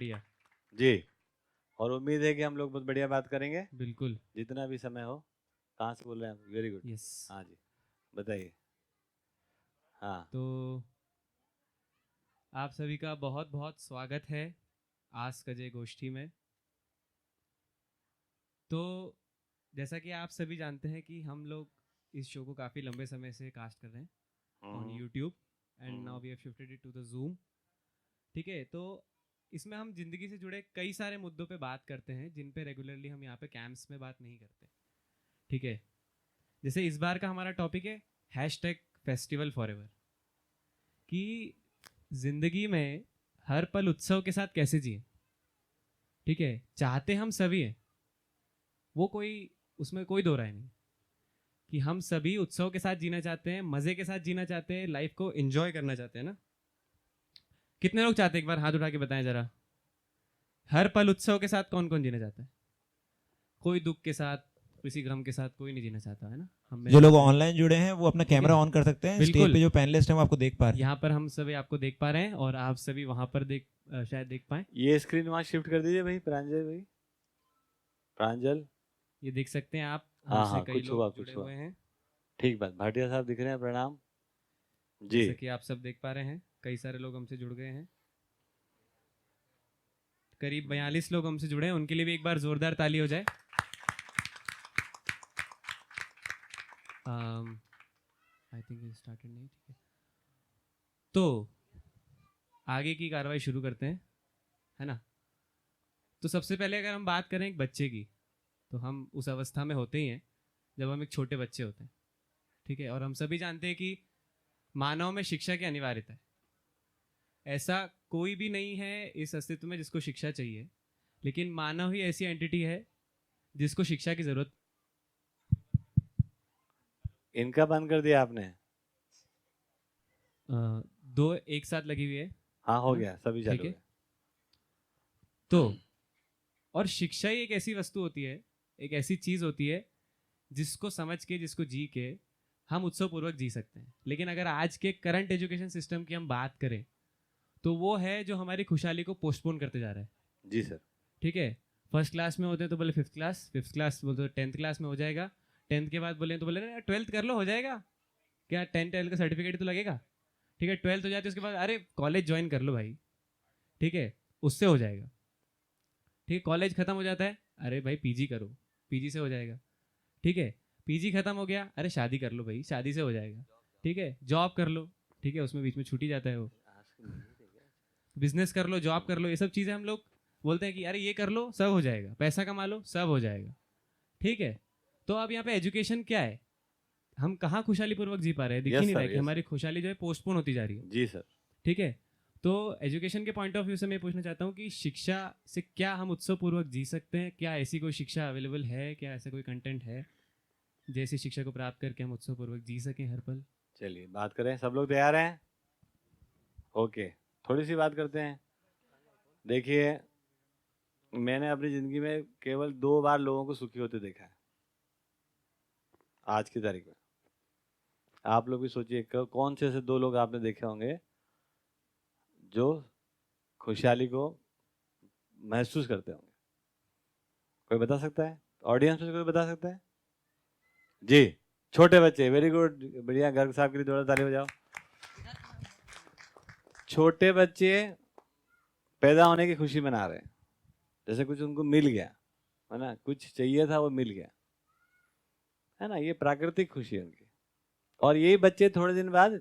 बढ़िया जी। और उम्मीद है कि हम लोग बहुत बढ़िया बात करेंगे, बिल्कुल। जितना भी समय हो। कहाँ से बोल रहे हैं आप? Very good. यस। हाँ जी, बताइए। हाँ तो आप सभी का बहुत बहुत स्वागत है आस्क अजय गोष्ठी में। तो जैसा कि आप सभी जानते हैं कि हम लोग इस शो को काफ़ी लंबे समय से कास्ट कर रहे हैं on YouTube and now we have shifted it to the Zoom. ठीक है, तो इसमें हम जिंदगी से जुड़े कई सारे मुद्दों पे बात करते हैं जिन पे रेगुलरली हम यहाँ पे कैंप्स में बात नहीं करते। ठीक है, जैसे इस बार का हमारा टॉपिक है हैशटैग फेस्टिवल फॉरएवर, कि जिंदगी में हर पल उत्सव के साथ कैसे जिए। ठीक है, चाहते हम सभी हैं, वो कोई उसमें कोई दो राय नहीं, कि हम सभी उत्सव के साथ जीना चाहते हैं, मजे के साथ जीना चाहते हैं, लाइफ को एंजॉय करना चाहते हैं ना। कितने लोग चाहते हैं, एक बार हाथ उठा के बताएं जरा। हर पल उत्सव के साथ कौन कौन जीना चाहता है? कोई दुख के साथ, किसी गम के साथ कोई नहीं जीना चाहता है ना। हम में जो लोग चाहते हैं। ऑनलाइन जुड़े हैं वो अपना ठीक है, कैमरा ऑन कर सकते हैं। स्टेज बिल्कुल। पे जो पैनलिस्ट हैं वो आपको देख पा रहे हैं। यहाँ पर हम सभी आपको देख पा रहे हैं और आप सभी वहां पर शायद देख पाए। ये स्क्रीन वहाँ शिफ्ट कर दीजिए भाई, प्रांजल भाई, प्रांजल। ये देख सकते हैं आप, हाँ हमसे हाँ, कई कुछ लोग हुआ जुड़े कुछ हुआ। हुए हैं। ठीक बात, भाटिया साहब दिख रहे हैं, प्रणाम जी। जैसा कि आप सब देख पा रहे हैं, कई सारे लोग हमसे जुड़ गए हैं। करीब 42 लोग हमसे जुड़े हैं, उनके लिए भी एक बार जोरदार ताली हो जाए। आई थिंक स्टार्टेड नहीं। ठीक है, तो आगे की कार्रवाई शुरू करते हैं, है ना। तो सबसे पहले अगर हम बात करें एक बच्चे की, तो हम उस अवस्था में होते ही हैं जब हम एक छोटे बच्चे होते हैं। ठीक है, और हम सभी जानते हैं कि मानव में शिक्षा की अनिवार्यता है। ऐसा कोई भी नहीं है इस अस्तित्व में जिसको शिक्षा चाहिए, लेकिन मानव ही ऐसी एंटिटी है जिसको शिक्षा की जरूरत। इनका बंद कर दिया आपने? दो एक साथ लगी हुई है। हाँ हो गया, सभी चालू ठीक है, है। तो और शिक्षा ही एक ऐसी वस्तु होती है, एक ऐसी चीज होती है जिसको समझ के, जिसको जी के हम उत्सव पूर्वक जी सकते हैं। लेकिन अगर आज के करंट एजुकेशन सिस्टम की हम बात करें तो वो है जो हमारी खुशहाली को पोस्टपोन करते जा रहा है। जी सर। ठीक है, फर्स्ट क्लास में होते हैं तो बोले फिफ्थ क्लास, फिफ्थ क्लास बोलते तो 10th क्लास में हो जाएगा, 10th के बाद बोले तो बोले ना 12th कर लो, हो जाएगा क्या, 10th का सर्टिफिकेट तो लगेगा। ठीक है, 12th हो जाती है, उसके बाद अरे कॉलेज ज्वाइन कर लो भाई। ठीक है, उससे हो जाएगा। ठीक है, कॉलेज खत्म हो जाता है, अरे भाई पीजी करो, पीजी से हो जाएगा। ठीक है, पीजी खत्म हो गया, अरे शादी कर लो भाई, शादी से हो जाएगा। ठीक है, जॉब कर लो, ठीक है, उसमें बीच में छूट ही जाता है वो। बिजनेस कर लो, जॉब कर लो, ये सब चीज़ें हम लोग बोलते हैं कि अरे ये कर लो सब हो जाएगा, पैसा कमा लो सब हो जाएगा। ठीक है, तो अब यहाँ पे एजुकेशन क्या है, हम कहाँ खुशहाली पूर्वक जी पा रहे हैं, दिख ही नहीं रहा है कि हमारी खुशहाली जो है पोस्टपोन होती जा रही है। जी सर। ठीक है, तो एजुकेशन के पॉइंट ऑफ व्यू से मैं पूछना चाहता हूँ कि शिक्षा से क्या हम उत्सव पूर्वक जी सकते हैं? क्या ऐसी कोई शिक्षा अवेलेबल है, क्या ऐसा कोई कंटेंट है जैसी शिक्षा को प्राप्त करके हम उत्सव पूर्वक जी सकें हर पल? चलिए बात करें, सब लोग तैयार हैं? ओके, थोड़ी सी बात करते हैं। देखिए, मैंने अपनी ज़िंदगी में केवल 2 बार लोगों को सुखी होते देखा है आज की तारीख में। आप लोग भी सोचिए कौन से ऐसे 2 लोग आपने देखे होंगे जो खुशहाली को महसूस करते होंगे। कोई बता सकता है? ऑडियंस में से कोई बता सकता है? जी, छोटे बच्चे, वेरी गुड, बढ़िया। गर्ग साहब के लिए थोड़ा ताली बजाओ। छोटे बच्चे पैदा होने की खुशी मना रहे हैं, जैसे कुछ उनको मिल गया है ना, कुछ चाहिए था वो मिल गया है ना। ये प्राकृतिक खुशी है उनकी। और यही बच्चे थोड़े दिन बाद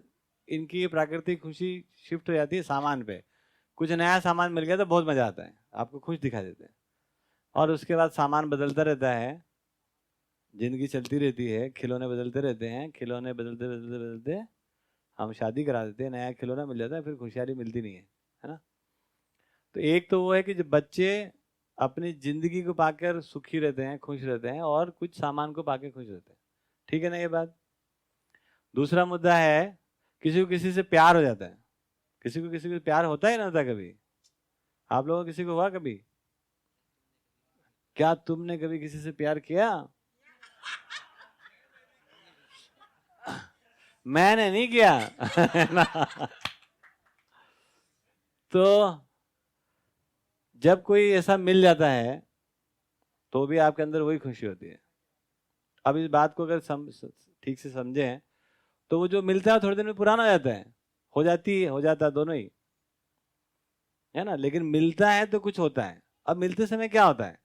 इनकी ये प्राकृतिक खुशी शिफ्ट हो जाती है सामान पे। कुछ नया सामान मिल गया तो बहुत मजा आता है, आपको खुश दिखा देते हैं। और उसके बाद सामान बदलता रहता है, जिंदगी चलती रहती है, खिलौने बदलते रहते हैं, खिलौने बदलते बदलते बदलते हम शादी करा देते हैं, नया खिलौना मिल जाता है, फिर खुशहाली मिलती नहीं है ना। तो एक तो वो है कि जब बच्चे अपनी जिंदगी को पाकर सुखी रहते हैं, खुश रहते हैं, और कुछ सामान को पाकर खुश रहते हैं। ठीक है ना ये बात? दूसरा मुद्दा है, किसी को किसी से प्यार हो जाता है। किसी को किसी को प्यार होता ही ना होता कभी? आप लोगों को किसी को हुआ कभी? क्या तुमने कभी किसी से प्यार किया? मैंने नहीं किया ना। तो जब कोई ऐसा मिल जाता है तो भी आपके अंदर वही खुशी होती है। अब इस बात को अगर ठीक से समझें तो वो जो मिलता है थोड़े दिन में पुराना हो जाता है, हो जाता है दोनों ही, है ना। लेकिन मिलता है तो कुछ होता है। अब मिलते समय क्या होता है,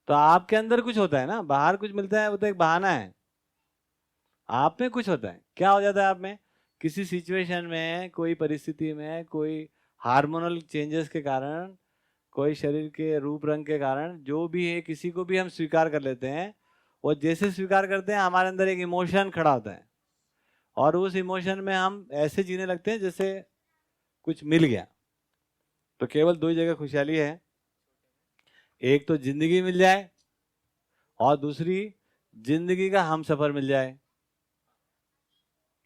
तो आपके अंदर कुछ होता है ना, बाहर कुछ मिलता है वो तो एक बहाना है, आप में कुछ होता है। क्या हो जाता है आप में, किसी सिचुएशन में, कोई परिस्थिति में, कोई हार्मोनल चेंजेस के कारण, कोई शरीर के रूप रंग के कारण, जो भी है, किसी को भी हम स्वीकार कर लेते हैं। वो जैसे स्वीकार करते हैं हमारे अंदर एक इमोशन खड़ा होता है, और उस इमोशन में हम ऐसे जीने लगते हैं जैसे कुछ मिल गया। तो केवल दो ही जगह खुशहाली है, एक तो जिंदगी मिल जाए और दूसरी जिंदगी का हम सफर मिल जाए।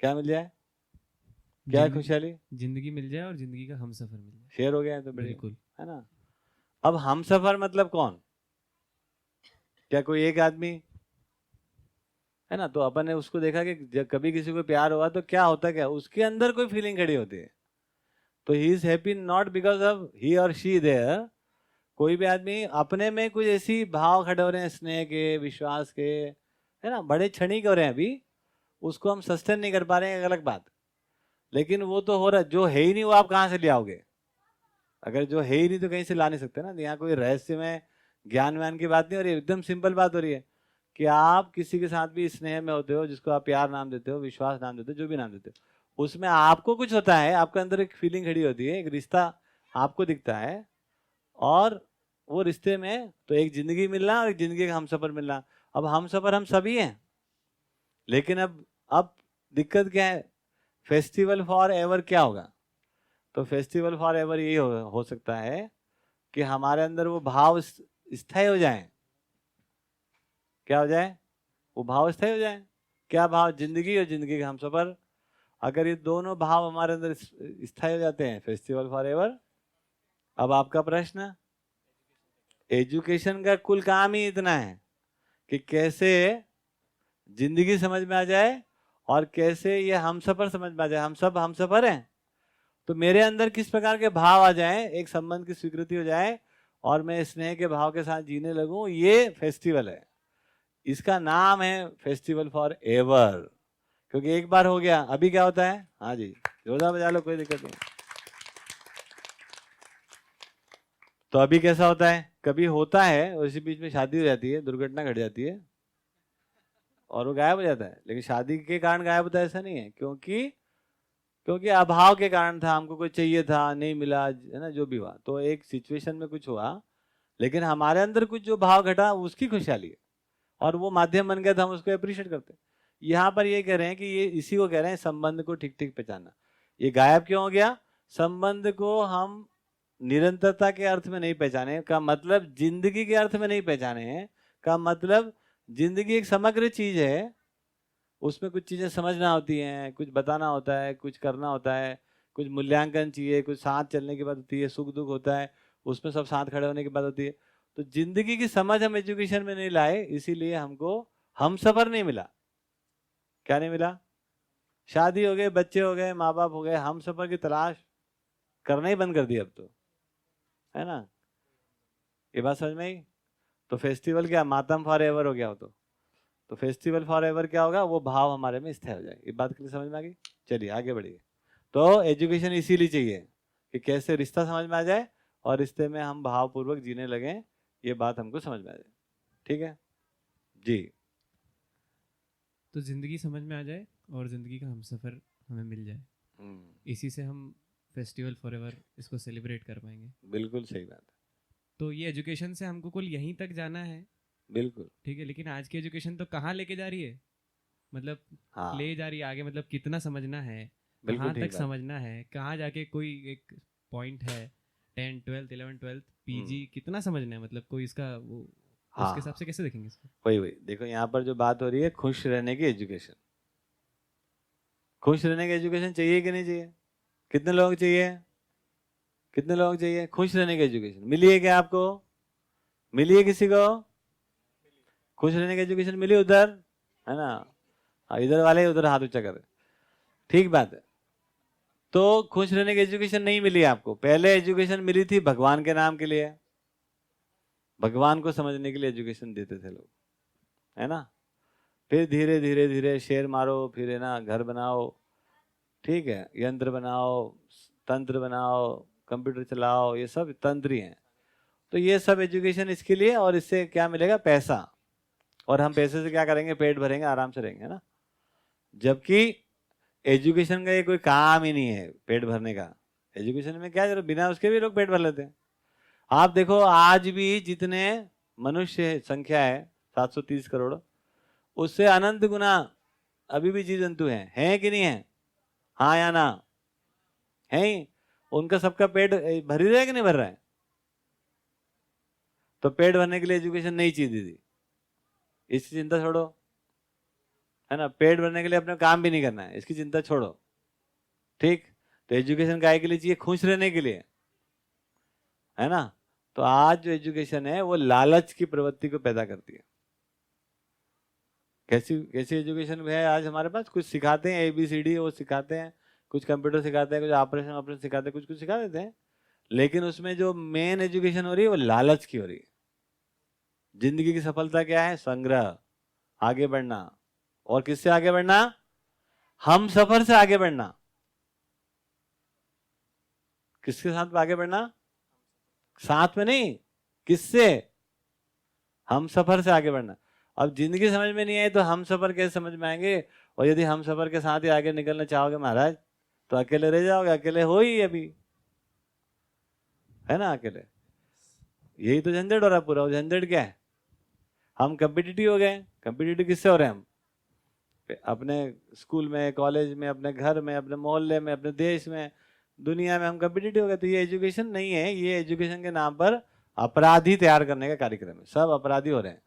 क्या मिल जाए, क्या है खुशहाली? जिंदगी मिल जाए और जिंदगी का हम सफर मिल जाए। शेयर हो गया है तो बढ़िया, बिल्कुल, है ना। अब हम सफर मतलब कौन, क्या कोई एक आदमी है ना। तो अपन ने उसको देखा कि जब कभी किसी को प्यार हुआ तो क्या होता, क्या उसके अंदर कोई फीलिंग खड़ी होती है। तो he is happy not because of he और शी देयर। कोई भी आदमी अपने में कुछ ऐसी भाव खड़े हो रहे हैं, स्नेह के, विश्वास के, है ना, बड़े क्षणिक हो रहे हैं, अभी उसको हम सस्टेन नहीं कर पा रहे हैं, अलग बात। लेकिन वो तो हो रहा है, जो है ही नहीं वो आप कहाँ से ले आओगे। अगर जो है ही नहीं तो कहीं से ला नहीं सकते ना। यहाँ कोई रहस्य में ज्ञान व्यान की बात नहीं हो रही है, एकदम सिंपल बात हो रही है कि आप किसी के साथ भी स्नेह में होते हो, जिसको आप प्यार नाम देते हो, विश्वास नाम देते हो, जो भी नाम देते हो, उसमें आपको कुछ होता है, आपके अंदर एक फीलिंग खड़ी होती है, एक रिश्ता आपको दिखता है। और वो रिश्ते में तो एक जिंदगी मिलना और एक जिंदगी का हमसफर मिलना। अब हमसफर हम सभी हैं, लेकिन अब दिक्कत क्या है, फेस्टिवल फॉर एवर क्या होगा। तो फेस्टिवल फॉर एवर यही हो सकता है कि हमारे अंदर वो भाव स्थायी हो जाए। क्या हो जाए, वो भाव स्थायी हो जाए। क्या भाव, जिंदगी और जिंदगी का हमसफर। अगर ये दोनों भाव हमारे अंदर स्थायी हो जाते हैं, फेस्टिवल फॉर एवर। अब आपका प्रश्न, एजुकेशन का कुल काम ही इतना है कि कैसे जिंदगी समझ में आ जाए और कैसे ये हमसफर समझ में आ जाए। हम सब हमसफर हैं, तो मेरे अंदर किस प्रकार के भाव आ जाएं, एक संबंध की स्वीकृति हो जाए और मैं स्नेह के भाव के साथ जीने लगूं, ये फेस्टिवल है। इसका नाम है फेस्टिवल फॉर एवर, क्योंकि एक बार हो गया। अभी क्या होता है, हाँ जी जोरदार बजा लो, कोई दिक्कत नहीं। तो अभी कैसा होता है, कभी होता है उसी बीच में शादी हो जाती है, दुर्घटना घट जाती है और वो गायब हो जाता है। लेकिन शादी के कारण गायब होता है ऐसा नहीं है, क्योंकि अभाव के कारण था, हमको कोई चाहिए था, नहीं मिला, है ना, जो भी हुआ। तो एक सिचुएशन में कुछ हुआ, लेकिन हमारे अंदर कुछ जो भाव घटा उसकी खुशहाली है, और वो माध्यम बन गया था, हम उसको अप्रिशिएट करते हैं। यहाँ पर ये कह रहे हैं कि ये इसी को कह रहे हैं संबंध को ठीक ठीक पहचानना। ये गायब क्यों हो गया, संबंध को हम निरंतरता के अर्थ में नहीं पहचाने, का मतलब जिंदगी के अर्थ में नहीं पहचाने हैं, का मतलब जिंदगी एक समग्र चीज है, उसमें कुछ चीजें समझना होती हैं, कुछ बताना होता है, कुछ करना होता है, कुछ मूल्यांकन चाहिए, कुछ साथ चलने की बात होती है, सुख दुख होता है, उसमें सब साथ खड़े होने की बात होती है। तो जिंदगी की समझ हम एजुकेशन में नहीं लाए, इसीलिए हमको हम सफर नहीं मिला। क्या नहीं मिला, शादी हो गए, बच्चे हो गए, माँ बाप हो गए, हम सफर की तलाश करना ही बंद कर दिया अब तो, है ना। ये बात समझ में आई। तो फेस्टिवल क्या, मातम फॉर एवर हो गया हो तो फेस्टिवल फॉर एवर क्या होगा, वो भाव हमारे में स्थायी हो जाए। ये बात के लिए समझ में आ गई। चलिए आगे बढ़िए। तो एजुकेशन इसीलिए चाहिए कि कैसे रिश्ता समझ में आ जाए और रिश्ते में हम भावपूर्वक जीने लगें, ये बात हमको समझ में आ जाए। ठीक है जी। तो जिंदगी समझ में आ जाए और जिंदगी का हमसफर हमें मिल जाए, इसी से हम फेस्टिवल फॉर एवर इसको सेलिब्रेट कर पाएंगे। बिल्कुल सही बात है। तो ये एजुकेशन से हमको कुल यहीं तक जाना है, बिल्कुल ठीक है। लेकिन आज की एजुकेशन तो कहाँ लेके जा रही है, मतलब हाँ ले जा रही है आगे, मतलब कितना समझना है, बिल्कुल कहाँ ठीक तक बात। समझना है, कहाँ जाके कोई एक पॉइंट है, 10 12 11 12 पीजी कितना समझना है, मतलब कोई इसका वो हाँ उसके हिसाब से कैसे देखेंगे इसको। वही देखो यहाँ पर जो बात हो रही है, खुश रहने की एजुकेशन। खुश रहने की एजुकेशन चाहिए कि नहीं चाहिए, कितने लोग चाहिए, कितने लोग चाहिए खुश रहने की एजुकेशन। मिली है क्या आपको, मिली है किसी को खुश रहने की एजुकेशन मिली, उधर है ना, इधर वाले उधर हाथ ऊंचा कर, ठीक बात है। तो खुश रहने की एजुकेशन नहीं मिली आपको। पहले एजुकेशन मिली थी भगवान के नाम के लिए, भगवान को समझने के लिए एजुकेशन देते थे लोग, है ना। फिर धीरे धीरे धीरे शेर मारो, फिर है ना घर बनाओ, ठीक है, यंत्र बनाओ, तंत्र बनाओ, कंप्यूटर चलाओ, ये सब तंत्र ही हैं। तो ये सब एजुकेशन इसके लिए, और इससे क्या मिलेगा? पैसा। और हम पैसे से क्या करेंगे? पेट भरेंगे, आराम से रहेंगे, है ना। जबकि एजुकेशन का ये कोई काम ही नहीं है पेट भरने का। एजुकेशन में क्या जरूरत, बिना उसके भी लोग पेट भर लेते हैं। आप देखो आज भी जितने मनुष्य संख्या है 730 करोड़, उससे अनंत गुना अभी भी जीव जंतु हैं कि नहीं है? हाँ या ना? है ही। उनका सबका पेट भर ही रहा है कि नहीं भर रहा है? तो पेट भरने के लिए एजुकेशन नहीं चाहिए दीदी, इसकी चिंता छोड़ो, है ना। पेट भरने के लिए अपना काम भी नहीं करना है, इसकी चिंता छोड़ो, ठीक। तो एजुकेशन काहे के लिए चाहिए? खुश रहने के लिए, है ना। तो आज जो एजुकेशन है वो लालच की प्रवृत्ति को पैदा करती है। कैसी कैसी एजुकेशन है आज हमारे पास? कुछ सिखाते हैं ABCD, वो सिखाते हैं, कुछ कंप्यूटर सिखाते हैं, कुछ ऑपरेशन सिखाते हैं, कुछ कुछ सिखा देते हैं, लेकिन उसमें जो मेन एजुकेशन हो रही है वो लालच की हो रही है। जिंदगी की सफलता क्या है? संग्रह, आगे बढ़ना। और किससे आगे बढ़ना? हम सफर से आगे बढ़ना। किसके साथ आगे बढ़ना? साथ में नहीं, किससे? हम सफर से आगे बढ़ना। अब जिंदगी समझ में नहीं आई तो हम सफर कैसे समझ में आएंगे? और यदि हम सफर के साथ ही आगे निकलना चाहोगे महाराज, तो अकेले रह जाओगे। अकेले हो ही अभी, है ना, अकेले। यही तो झंझट हो रहा पूरा। वो झंझट क्या है? हम कम्पिटिटिव हो गए। कम्पिटिटिव किससे हो रहे हैं हम? अपने स्कूल में, कॉलेज में, अपने घर में, अपने मोहल्ले में, अपने देश में, दुनिया में हम कम्पिटिटिव हो गए। तो ये एजुकेशन नहीं है, ये एजुकेशन के नाम पर अपराधी तैयार करने का कार्यक्रम है। सब अपराधी हो रहे हैं।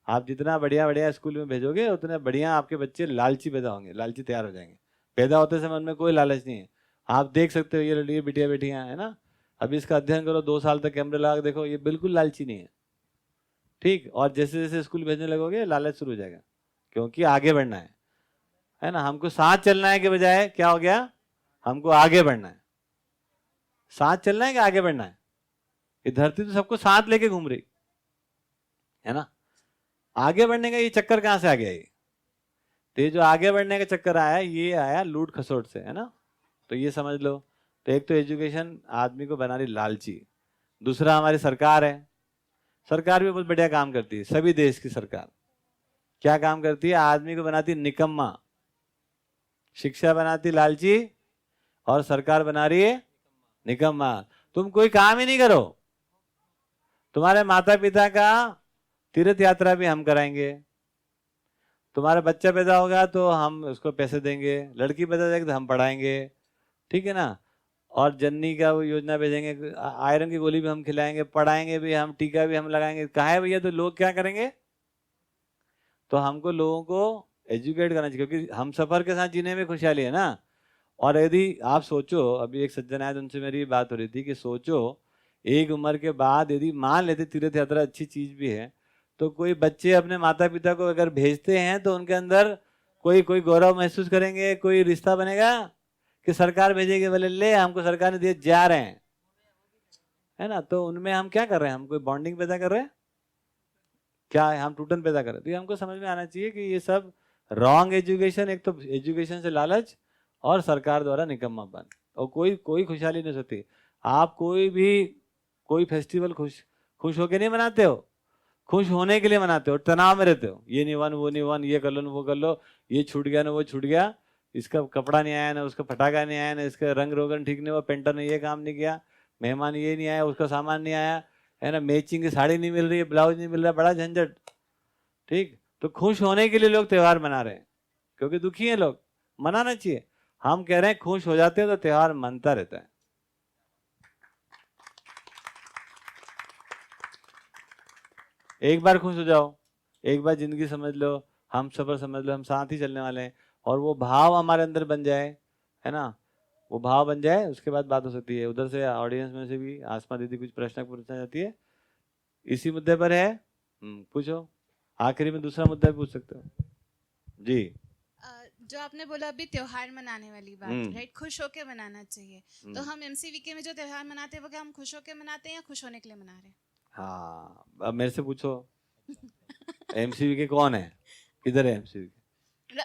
आप जितना बढ़िया बढ़िया स्कूल में भेजोगे उतने बढ़िया आपके बच्चे लालची पैदा होंगे, लालची तैयार हो जाएंगे। पैदा होते समय उनमें कोई लालच नहीं है। आप देख सकते हो ये लड़की बिटिया बेटियां, है ना, अभी इसका अध्ययन करो, 2 साल तक कैमरे लगा के देखो, ये बिल्कुल लालची नहीं है, ठीक। और जैसे जैसे स्कूल भेजने लगोगे लालच शुरू हो जाएगा, क्योंकि आगे बढ़ना है ना। हमको साथ चलना है के बजाय क्या हो गया? हमको आगे बढ़ना है। साथ चलना है कि आगे बढ़ना है? ये धरती तो सबको साथ लेके घूम रही है ना। आगे बढ़ने का ये चक्कर कहां से आ गया? ये तो ये जो आगे बढ़ने का चक्कर आया, ये आया लूट खसोट से, है ना। तो ये समझ लो। तो एक तो एजुकेशन आदमी को बना रही लालची। दूसरा हमारी सरकार है। सरकार भी बहुत बढ़िया काम करती है। सभी देश की सरकार क्या काम करती है? आदमी को बनाती निकम्मा, शिक्षा बनाती लालची, और सरकार बना रही है निकम्मा। तुम कोई काम ही नहीं करो, तुम्हारे माता पिता का तीर्थ यात्रा भी हम कराएंगे। तुम्हारा बच्चा पैदा होगा तो हम उसको पैसे देंगे, लड़की पैदा जाएगी तो हम पढ़ाएंगे, ठीक है ना। और जननी का वो योजना भेजेंगे, आयरन की गोली भी हम खिलाएंगे, पढ़ाएंगे भी हम, टीका भी हम लगाएंगे। कहा है भैया? तो लोग क्या करेंगे? तो हमको लोगों को एजुकेट करना चाहिए, क्योंकि हम सफर के साथ जीने में खुशहाली है ना। और यदि आप सोचो, अभी एक सज्जन आए, उनसे मेरी बात हो रही थी कि सोचो एक उम्र के बाद यदि मान लेते तीर्थ यात्रा अच्छी चीज भी है, तो कोई बच्चे अपने माता पिता को अगर भेजते हैं तो उनके अंदर कोई कोई गौरव महसूस करेंगे, कोई रिश्ता बनेगा कि सरकार भेजेगी, बोले ले हमको सरकार ने दिए, जा रहे हैं, है ना। तो उनमें हम क्या कर रहे हैं? हम कोई बॉन्डिंग पैदा कर रहे हैं क्या? हम टूटन पैदा कर रहे हैं। तो ये हमको समझ में आना चाहिए कि ये सब रॉन्ग एजुकेशन, एक तो एजुकेशन से लालच और सरकार द्वारा निकम्मापन, और कोई कोई खुशहाली नहीं होती। आप कोई फेस्टिवल खुश होके नहीं मनाते हो, खुश होने के लिए मनाते हो, तनाव में रहते हो। ये नहीं वन, वो नहीं वन, ये कर लो ना वो कर लो, ये छूट गया ना वो छूट गया, इसका कपड़ा नहीं आया ना, उसका फटाका नहीं आया ना, इसका रंग रोगन ठीक नहीं हुआ, पेंटर ने ये काम नहीं किया, मेहमान ये नहीं आया, उसका सामान नहीं आया, है ना, मैचिंग की साड़ी नहीं मिल रही है, ब्लाउज नहीं मिल रहा, बड़ा झंझट, ठीक। तो खुश होने के लिए लोग त्योहार मना रहे हैं, क्योंकि दुखी हैं लोग, मनाना चाहिए। हम कह रहे हैं खुश हो जाते हो तो त्योहार मनता रहता है। एक बार खुश हो जाओ, एक बार जिंदगी समझ लो, हम सफर समझ लो, हम साथ ही चलने वाले हैं, और वो भाव हमारे अंदर बन जाए, है ना, वो भाव बन जाए, उसके बाद बात हो सकती है। उधर से ऑडियंस में से भी आसमा दीदी कुछ प्रश्न पूछना चाहती है, इसी मुद्दे पर है, पूछो। आखिरी में दूसरा मुद्दा भी पूछ सकते हो जी। जो आपने बोला अभी त्योहार मनाने वाली बात, राइट, खुश होके मनाना चाहिए, तो हम MCVK में जो त्योहार मनाते हैं वो क्या हम खुश होके मनाते हैं या खुश होने के लिए मना रहे हैं? हाँ, अब मेरे से पूछो MCVK कौन है, किधर है MCVK?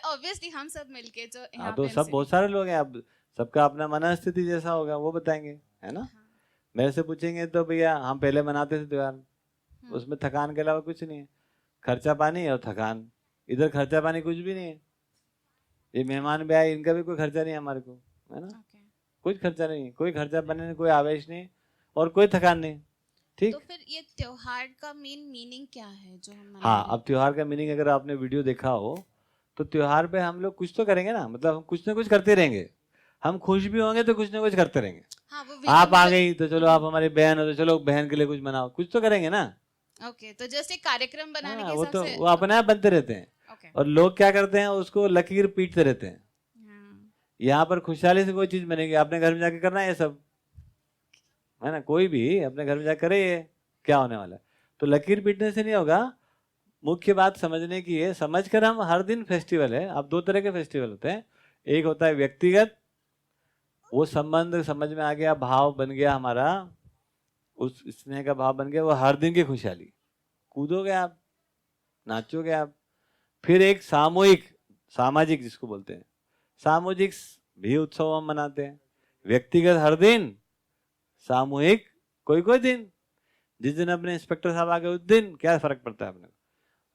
ऑब्वियसली हम सब मिलके जो यहाँ हाँ, तो पे सब बहुत सारे लोग हैं, अब सबका अपना मनस्थिति जैसा होगा वो बताएंगे, है ना। हाँ। मेरे से पूछेंगे तो भैया हम पहले मनाते थे त्योहार, उसमें थकान के अलावा कुछ नहीं है, खर्चा पानी और थकान। इधर खर्चा पानी कुछ भी नहीं है, ये मेहमान भी आए इनका भी कोई खर्चा नहीं है हमारे को, है ना। Okay. कुछ खर्चा नहीं है, कोई खर्चा पानी नहीं, कोई आवेश नहीं और कोई थकान नहीं, ठीक। तो फिर ये त्योहार का मेन मीनिंग क्या है जो हम मना हाँ, रहे हैं? अब त्योहार का मीनिंग अगर आपने वीडियो देखा हो तो त्योहार पे हम लोग कुछ तो करेंगे ना, मतलब हम कुछ ना कुछ करते रहेंगे, हम खुश भी होंगे तो कुछ ना कुछ करते रहेंगे। हाँ, वो आप आ गई तो चलो आप हमारी बहन हो तो चलो बहन के लिए कुछ बनाओ, कुछ तो करेंगे ना। ओके, तो जस्ट एक कार्यक्रम बनाने के वो हिसाब तो से वो अपने आप बनते रहते हैं, ओके। और लोग क्या करते हैं उसको लकीर पीटते रहते हैं। हाँ, यहाँ पर खुशहाली से कोई चीज बनेगी, अपने घर में जाके करना है ये सब, है ना। कोई भी अपने घर में जाकर करे, ये क्या होने वाला है। तो लकीर पीटने से नहीं होगा, मुख्य बात समझने की है, समझ कर हम हर दिन फेस्टिवल है। अब 2 तरह के फेस्टिवल होते हैं, एक होता है व्यक्तिगत, वो संबंध समझ में आ गया, भाव बन गया हमारा, उस स्नेह का भाव बन गया, वो हर दिन की खुशहाली, कूदोगे आप, नाचोगे आप। फिर एक सामूहिक, सामाजिक जिसको बोलते हैं, सामूहिक भी उत्सव हम मनाते हैं। व्यक्तिगत हर दिन, सामूहिक कोई कोई दिन, जिस दिन अपने इंस्पेक्टर साहब आ गए उस दिन क्या फर्क पड़ता है अपने को,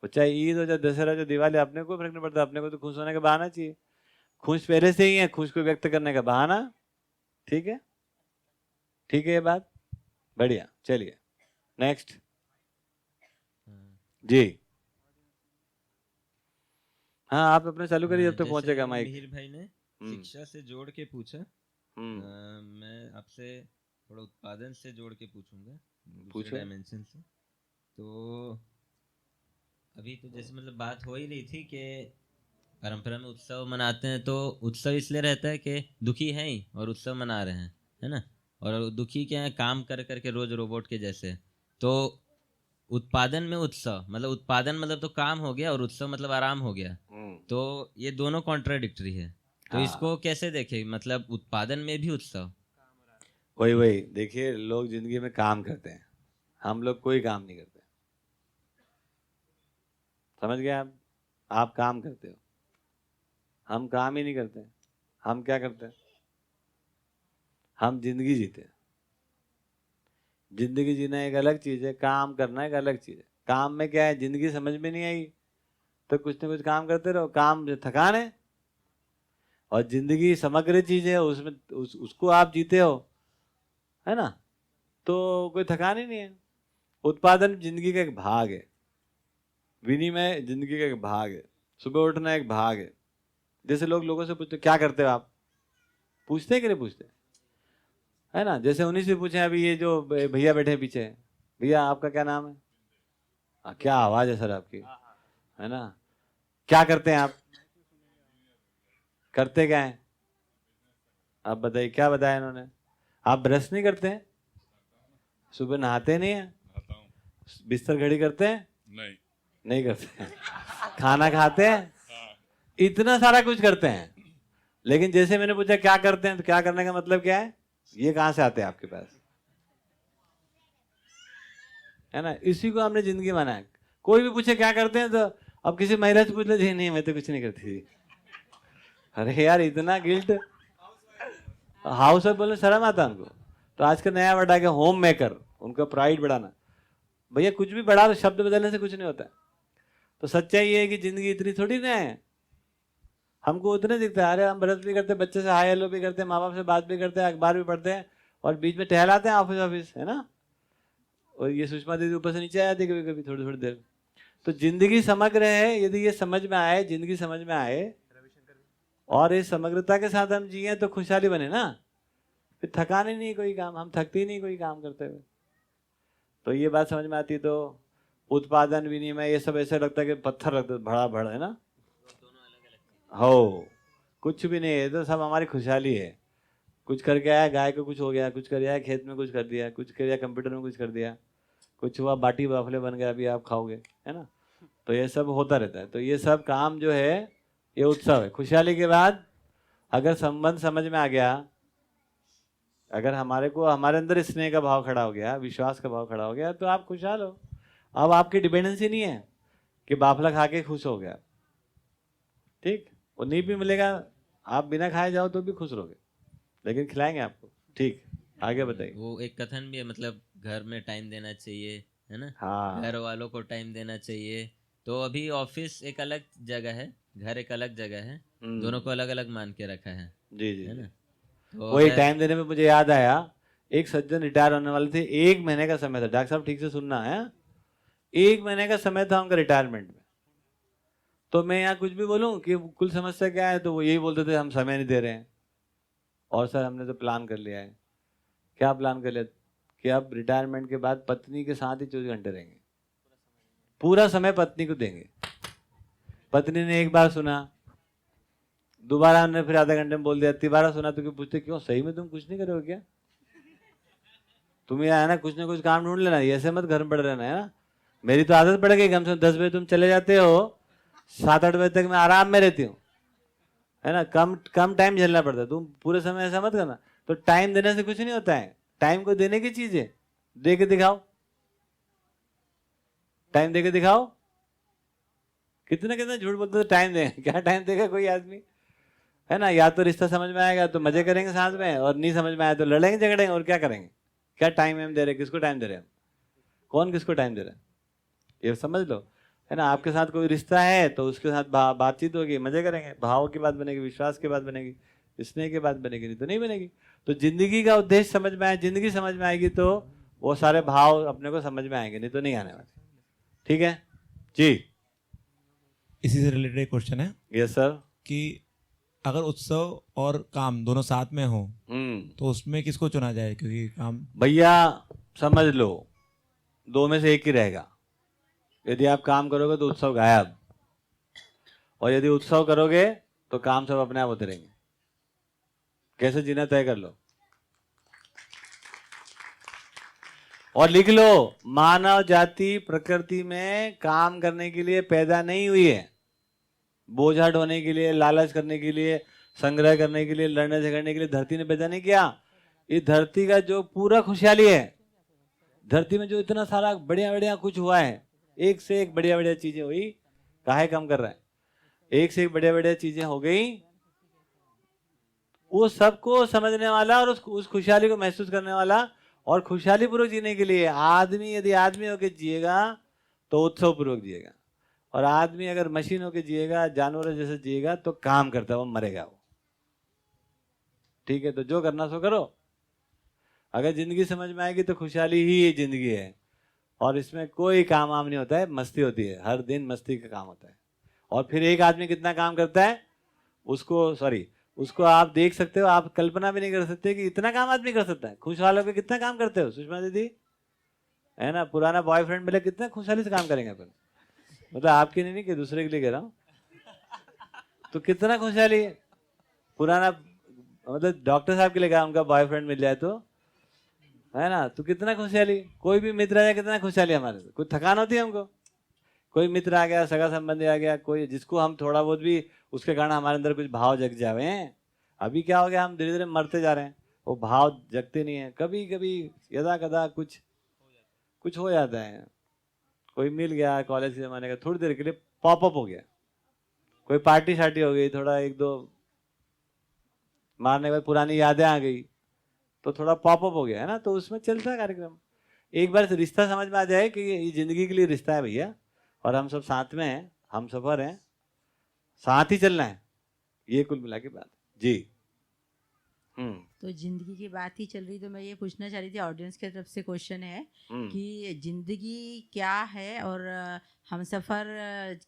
वो चाहे ईद हो चाहे दशहरा चाहे दिवाली, अपने को फर्क नहीं पड़ता। अपने को तो खुश होने का बहाना चाहिए, खुश पहले से ही है, खुश को व्यक्त करने का बहाना, ठीक है, ठीक है ये बात, बढ़िया। चलिए नेक्स्ट जी। हाँ, आप अपने चालू करिए जब तक पहुंचेगा माइक। मिहिर भाई ने शिक्षा से जोड़ के पूछा, मैं आपसे थोड़ा उत्पादन से जोड़ के पूछूंगा, दूसरे डायमेंशन से। तो अभी तो जैसे मतलब बात हो ही रही थी कि परंपरा में उत्सव मनाते हैं, तो उत्सव इसलिए रहता है कि दुखी हैं ही और उत्सव मना रहे हैं, है ना। और दुखी क्या है, काम कर करके रोज रोबोट के जैसे। तो उत्पादन में उत्सव मतलब उत्पादन मतलब तो काम हो गया और उत्सव मतलब आराम हो गया, तो ये दोनों कॉन्ट्राडिक्टरी है। तो इसको कैसे देखें, मतलब उत्पादन में भी उत्सव। वही देखिए, लोग जिंदगी में काम करते हैं, हम लोग कोई काम नहीं करते, समझ गए आप काम करते हो, हम काम ही नहीं करते। हम क्या करते हैं, हम जिंदगी जीते हैं। जिंदगी जीना एक अलग चीज है, काम करना एक अलग चीज है। काम में क्या है, जिंदगी समझ में नहीं आई तो कुछ ना कुछ काम करते रहो, काम जो थकान है। और जिंदगी समग्र चीज है, उसमें उसको आप जीते हो, है ना, तो कोई थकान ही नहीं है। उत्पादन जिंदगी का एक भाग है, विनिमय जिंदगी का एक भाग है, सुबह उठना एक भाग है। जैसे लोगों से पूछते क्या करते हो आप, पूछते हैं कि नहीं पूछते, है ना। जैसे उन्हीं से पूछे, अभी ये जो भैया बैठे पीछे, भैया आपका क्या नाम है, क्या आवाज है सर आपकी, है ना। क्या करते हैं आप, करते क्या है, आप बताइए, क्या बताया इन्होंने। आप ब्रश नहीं करते हैं, सुबह नहाते नहीं है, बिस्तर घड़ी करते हैं, नहीं करते हैं, खाना खाते हैं, इतना सारा कुछ करते हैं। लेकिन जैसे मैंने पूछा क्या करते हैं, तो क्या करने का मतलब क्या है, ये कहां से आते हैं आपके पास, है ना। इसी को हमने जिंदगी माना है। कोई भी पूछे क्या करते हैं, तो अब किसी महिला से पूछ लो, जी नहीं मैं तो कुछ नहीं करती। अरे यार, इतना गिल्ट, हाउस वाइफ बोलने शर्म आता उनको। तो आज का नया वर्ड आ गया होम मेकर, उनका प्राइड बढ़ाना। भैया कुछ भी बढ़ा, तो शब्द बदलने से कुछ नहीं होता। तो सच्चाई ये है कि जिंदगी इतनी थोड़ी ना है, हमको उतने दिखता है। अरे हम ब्रश भी करते हैं, बच्चे से हाई हेलो भी करते हैं, माँ बाप से बात भी करते हैं, अखबार भी पढ़ते हैं, और बीच में टहलाते हैं ऑफिस, है ना। और ये सुषमा दीदी ऊपर से नीचे आ जाती है कभी कभी थोड़ी थोड़ी देर। तो जिंदगी समग्र है, यदि ये समझ में आए, जिंदगी समझ में आए और इस समग्रता के साथ हम जिए तो खुशहाली बने ना। फिर थकान ही नहीं कोई काम, हम थकते ही नहीं कोई काम करते हुए। तो ये बात समझ में आती। तो उत्पादन विनिमय ये सब ऐसा लगता है कि पत्थर लगता बड़ा बड़ा, है ना। हो कुछ भी नहीं है, तो सब हमारी खुशहाली है। कुछ करके आया, गाय को कुछ हो गया, कुछ कर आया, खेत में कुछ कर दिया, कुछ कर दिया, कंप्यूटर में कुछ कर दिया, कुछ हुआ, बाटी बाफले बन गया, अभी आप खाओगे, है ना। तो ये सब होता रहता है। तो ये सब काम जो है ये उत्सव है। खुशहाली के बाद अगर संबंध समझ में आ गया, अगर हमारे अंदर स्नेह का भाव खड़ा हो गया, विश्वास का भाव खड़ा हो गया, तो आप खुशहाल हो। अब आपकी डिपेंडेंसी नहीं है कि बाफला खा के खुश हो गया, ठीक, वो नहीं भी मिलेगा, आप बिना खाए जाओ तो भी खुश रहोगे, लेकिन खिलाएंगे आपको। ठीक, आगे बताइए। वो एक कथन भी है, मतलब घर में टाइम देना चाहिए, है ना? हाँ, घर वालों को टाइम देना चाहिए। तो अभी ऑफिस एक अलग जगह है, घर एक अलग जगह है, दोनों को अलग अलग मान के रखा है, जी जी, है ना? तो वही अगर- टाइम देने में मुझे याद आया, एक सज्जन रिटायर होने वाले थे, 1 महीने का समय था। डॉक्टर साहब ठीक से सुनना है, 1 महीने का समय था उनका रिटायरमेंट में। तो मैं यहाँ कुछ भी बोलूँ कि कुल समस्या क्या है, तो वो यही बोलते थे हम समय नहीं दे रहे हैं। और सर हमने तो प्लान कर लिया है। क्या प्लान कर लिया कि अब रिटायरमेंट के बाद पत्नी के साथ ही 24 घंटे रहेंगे, पूरा समय पत्नी को देंगे। पत्नी ने एक बार सुना, दोबारा हमने फिर आधे घंटे में बोल दिया, तिबारा सुना तो क्यों पूछते, क्यों सही में तुम कुछ नहीं करोगे क्या? तुम्हें है ना कुछ काम ढूंढ लेना, ऐसे मत घर में पड़े रहना, है ना। मेरी तो आदत पड़ गई, कम से कम 10 बजे तुम चले जाते हो, 7-8 बजे तक मैं आराम में रहती हूँ, है ना। कम टाइम झेलना पड़ता है, तुम पूरे समय ऐसा मत करना। तो टाइम देने से कुछ नहीं होता है, टाइम को देने की चीज है, दे के दिखाओ, टाइम दे के दिखाओ। कितना झूठ बोलते तो टाइम दें, क्या टाइम देगा कोई आदमी, है ना। या तो रिश्ता समझ में आएगा तो मजे करेंगे साथ में, और नहीं समझ में आया तो लड़ेंगे झगड़ेंगे, और क्या करेंगे। क्या टाइम हम दे रहे, किसको टाइम दे रहे हैं, कौन किसको टाइम दे रहा है, ये समझ लो, है ना। आपके साथ कोई रिश्ता है तो उसके साथ बातचीत होगी, मजे करेंगे, भाव की बात बनेगी, विश्वास की बात बनेगी, स्नेह की बात बनेगी, नहीं तो नहीं बनेगी। तो जिंदगी का उद्देश्य समझ में आए, जिंदगी समझ में आएगी तो वो सारे भाव अपने को समझ में आएंगे, नहीं तो नहीं आने वाले। ठीक है जी। इसी से रिलेटेड एक क्वेश्चन है यस सर। कि अगर उत्सव और काम दोनों साथ में हो तो उसमें किसको चुना जाए, क्योंकि काम भैया समझ लो 2 में से एक ही रहेगा। यदि आप काम करोगे तो उत्सव गायब, और यदि उत्सव करोगे तो काम सब अपने आप होते रहेंगे। कैसे जीना तय कर लो और लिख लो, मानव जाति प्रकृति में काम करने के लिए पैदा नहीं हुई है, बोझा ढोने के लिए, लालच करने के लिए, संग्रह करने के लिए, लड़ने झगड़ने के लिए धरती ने पैदा नहीं किया। इस धरती का जो पूरा खुशहाली है, धरती में जो इतना सारा बढ़िया बढ़िया कुछ हुआ है, एक से एक बढ़िया बढ़िया चीजें हुई, काहे कम कर रहा है, एक से एक बढ़िया बढ़िया चीजें हो गई। वो सबको समझने वाला और उस खुशहाली को महसूस करने वाला, और खुशहाली पूर्वक जीने के लिए आदमी यदि आदमी होकर जिएगा तो उत्सव पूर्वक जिएगा, और आदमी अगर मशीन होकर जिएगा, जानवर जैसे जिएगा तो काम करता है, वो मरेगा वो। ठीक है, तो जो करना सो करो। अगर जिंदगी समझ में आएगी तो खुशहाली ही ये जिंदगी है, और इसमें कोई काम वाम नहीं होता है, मस्ती होती है, हर दिन मस्ती का काम होता है। और फिर एक आदमी कितना काम करता है उसको आप देख सकते हो, आप कल्पना भी नहीं कर सकते कि इतना काम आदमी कर सकता है। खुशहाल होकर कितना काम करते हो सुषमा दीदी, है ना। पुराना बॉयफ्रेंड मिले, कितना खुशहाली से काम करेंगे अपन, मतलब आपके नहीं कि दूसरे के लिए कह रहा हूँ, तो कितना खुशहाली है। पुराना मतलब डॉक्टर साहब के लिए कहा, उनका बॉयफ्रेंड मिल जाए तो, है ना, तो कितना खुशहाली। कोई भी मित्र आ जाए, कितना खुशहाली हमारे से, कुछ थकान होती है हमको। कोई मित्र आ गया, सगा संबंधी आ गया, कोई जिसको हम थोड़ा बहुत भी उसके कारण हमारे अंदर कुछ भाव जग जावे हैं। अभी क्या हो गया, हम धीरे धीरे मरते जा रहे हैं, वो भाव जगते नहीं है। कभी कभी यदा कदा कुछ हो जाता है। कोई मिल गया कॉलेज के जमाने का, थोड़ी देर के लिए पॉपअप हो गया, कोई पार्टी शार्टी हो गई, थोड़ा 1-2 मारने के बाद पुरानी यादें आ गई तो थोड़ा पॉपअप हो गया, है ना। तो उसमें चलता है कार्यक्रम। एक बार से रिश्ता समझ में आ जाए कि ये जिंदगी के लिए रिश्ता है भैया, और हम सब साथ में हैं, हम सफर हैं, साथ ही चलना है, ये कुल मिला के बात जी। तो जिंदगी की बात ही चल रही, तो मैं ये पूछना चाह रही थी, ऑडियंस की तरफ से क्वेश्चन है कि जिंदगी क्या है और हम सफर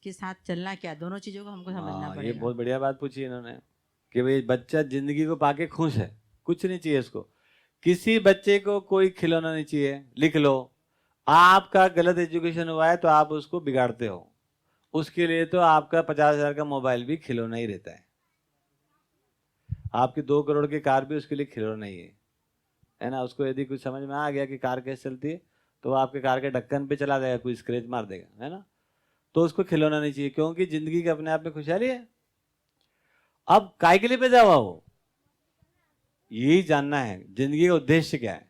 के साथ चलना क्या, दोनों चीजों को हमको समझना पड़ेगा। ये बहुत बढ़िया बात पूछी इन्होंने कि भाई बच्चा जिंदगी को पाके खुश है, कुछ नहीं चाहिए उसको। किसी बच्चे को कोई खिलौना नहीं चाहिए। लिख लो, आपका गलत एजुकेशन हुआ है तो आप उसको बिगाड़ते हो, उसके लिए तो आपका 50,000 का मोबाइल भी खिलौना ही रहता है। आपकी 2 करोड़ की कार भी उसके लिए खिलौना ही है ना। उसको यदि कुछ समझ में आ गया कि कार कैसे चलती है तो आपके कार के ढक्कन पे चला देगा, कोई स्क्रैच मार देगा, है ना। तो उसको खिलौना नहीं चाहिए, क्योंकि जिंदगी के अपने आप में खुशहाली है। अब काय के लिए पैदा हुआ वो, यही जानना है जिंदगी का उद्देश्य क्या है,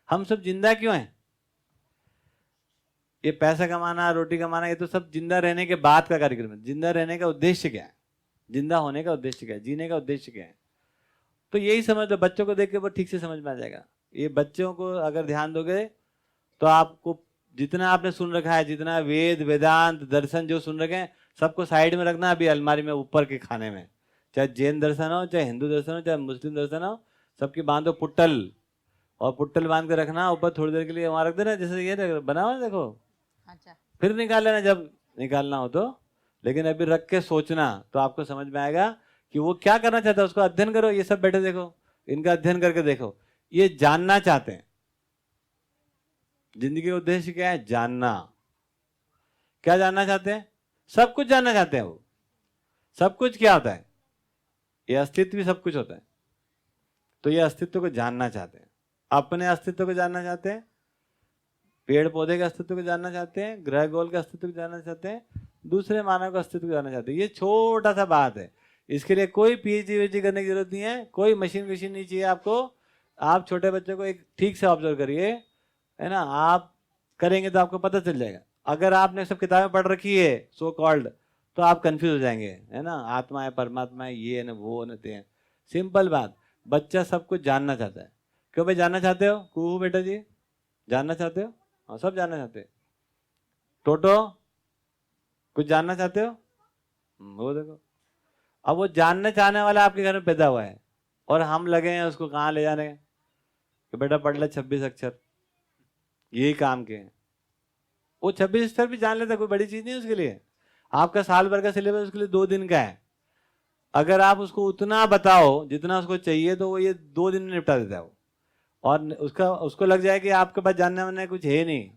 हम सब जिंदा क्यों हैं। ये पैसा कमाना, रोटी कमाना, ये तो सब जिंदा रहने के बाद का कार्यक्रम है। जिंदा रहने का उद्देश्य क्या है, जिंदा होने का उद्देश्य क्या है, जीने का उद्देश्य क्या है। तो यही समझ लो, बच्चों को देख के वो ठीक से समझ में आ जाएगा। ये बच्चों को अगर ध्यान दोगे तो आपको जितना आपने सुन रखा है, जितना वेद वेदांत दर्शन जो सुन रखे हैं, सबको साइड में रखना अभी अलमारी में ऊपर के खाने में। चाहे जैन दर्शन हो, चाहे हिंदू दर्शन हो, चाहे मुस्लिम दर्शन हो, सबकी बांधो पुट्टल, और पुट्टल बांध के रखना ऊपर, थोड़ी देर के लिए वहां रख देना, जैसे ये बना हुआ देखो। अच्छा, फिर निकाल लेना जब निकालना हो तो, लेकिन अभी रख के सोचना तो आपको समझ में आएगा कि वो क्या करना चाहता है। उसको अध्ययन करो, ये सब बैठे देखो, इनका अध्ययन करके देखो, ये जानना चाहते हैं। जिंदगी का उद्देश्य क्या है, जानना। क्या जानना चाहते हैं, सब कुछ जानना चाहते हैं वो। सब कुछ क्या होता है, ये अस्तित्व भी सब कुछ होता है। तो ये अस्तित्व को जानना चाहते हैं, अपने अस्तित्व को जानना चाहते हैं, पेड़ पौधे के अस्तित्व को जानना चाहते हैं, ग्रह गोल के अस्तित्व को जानना चाहते हैं, दूसरे मानव का अस्तित्व को जानना चाहते हैं। ये छोटा सा बात है, इसके लिए कोई पीएचडी करने की जरूरत नहीं है, कोई मशीन नहीं चाहिए आपको। आप छोटे बच्चों को एक ठीक से ऑब्जर्व करिए, है ना, आप करेंगे तो आपको पता चल जाएगा। अगर आपने सब किताबें पढ़ रखी है सो कॉल्ड, तो आप कंफ्यूज हो जाएंगे, है ना, आत्मा है, परमात्मा है, ये है ना, वो न ते हैं। सिंपल बात, बच्चा सब कुछ जानना चाहता है। क्यों भाई जानना चाहते हो कुहू बेटा जी, जानना चाहते हो? हाँ, सब जानना चाहते हैं। टोटो कुछ जानना चाहते हो? वो देखो, अब वो जानने चाहने वाला आपके घर में पैदा हुआ है, और हम लगे हैं उसको कहाँ ले जाने कि बेटा पढ़ ले 26 अक्षर, यही काम के हैं। वो 26 अक्षर भी जान लेता, कोई बड़ी चीज नहीं है उसके लिए। आपका साल भर का सिलेबस उसके लिए 2 दिन का है। अगर आप उसको उतना बताओ जितना उसको चाहिए, तो वो ये 2 दिन में निपटा देता है वो। और उसको लग जाए कि आपके पास जानने वाने कुछ है नहीं,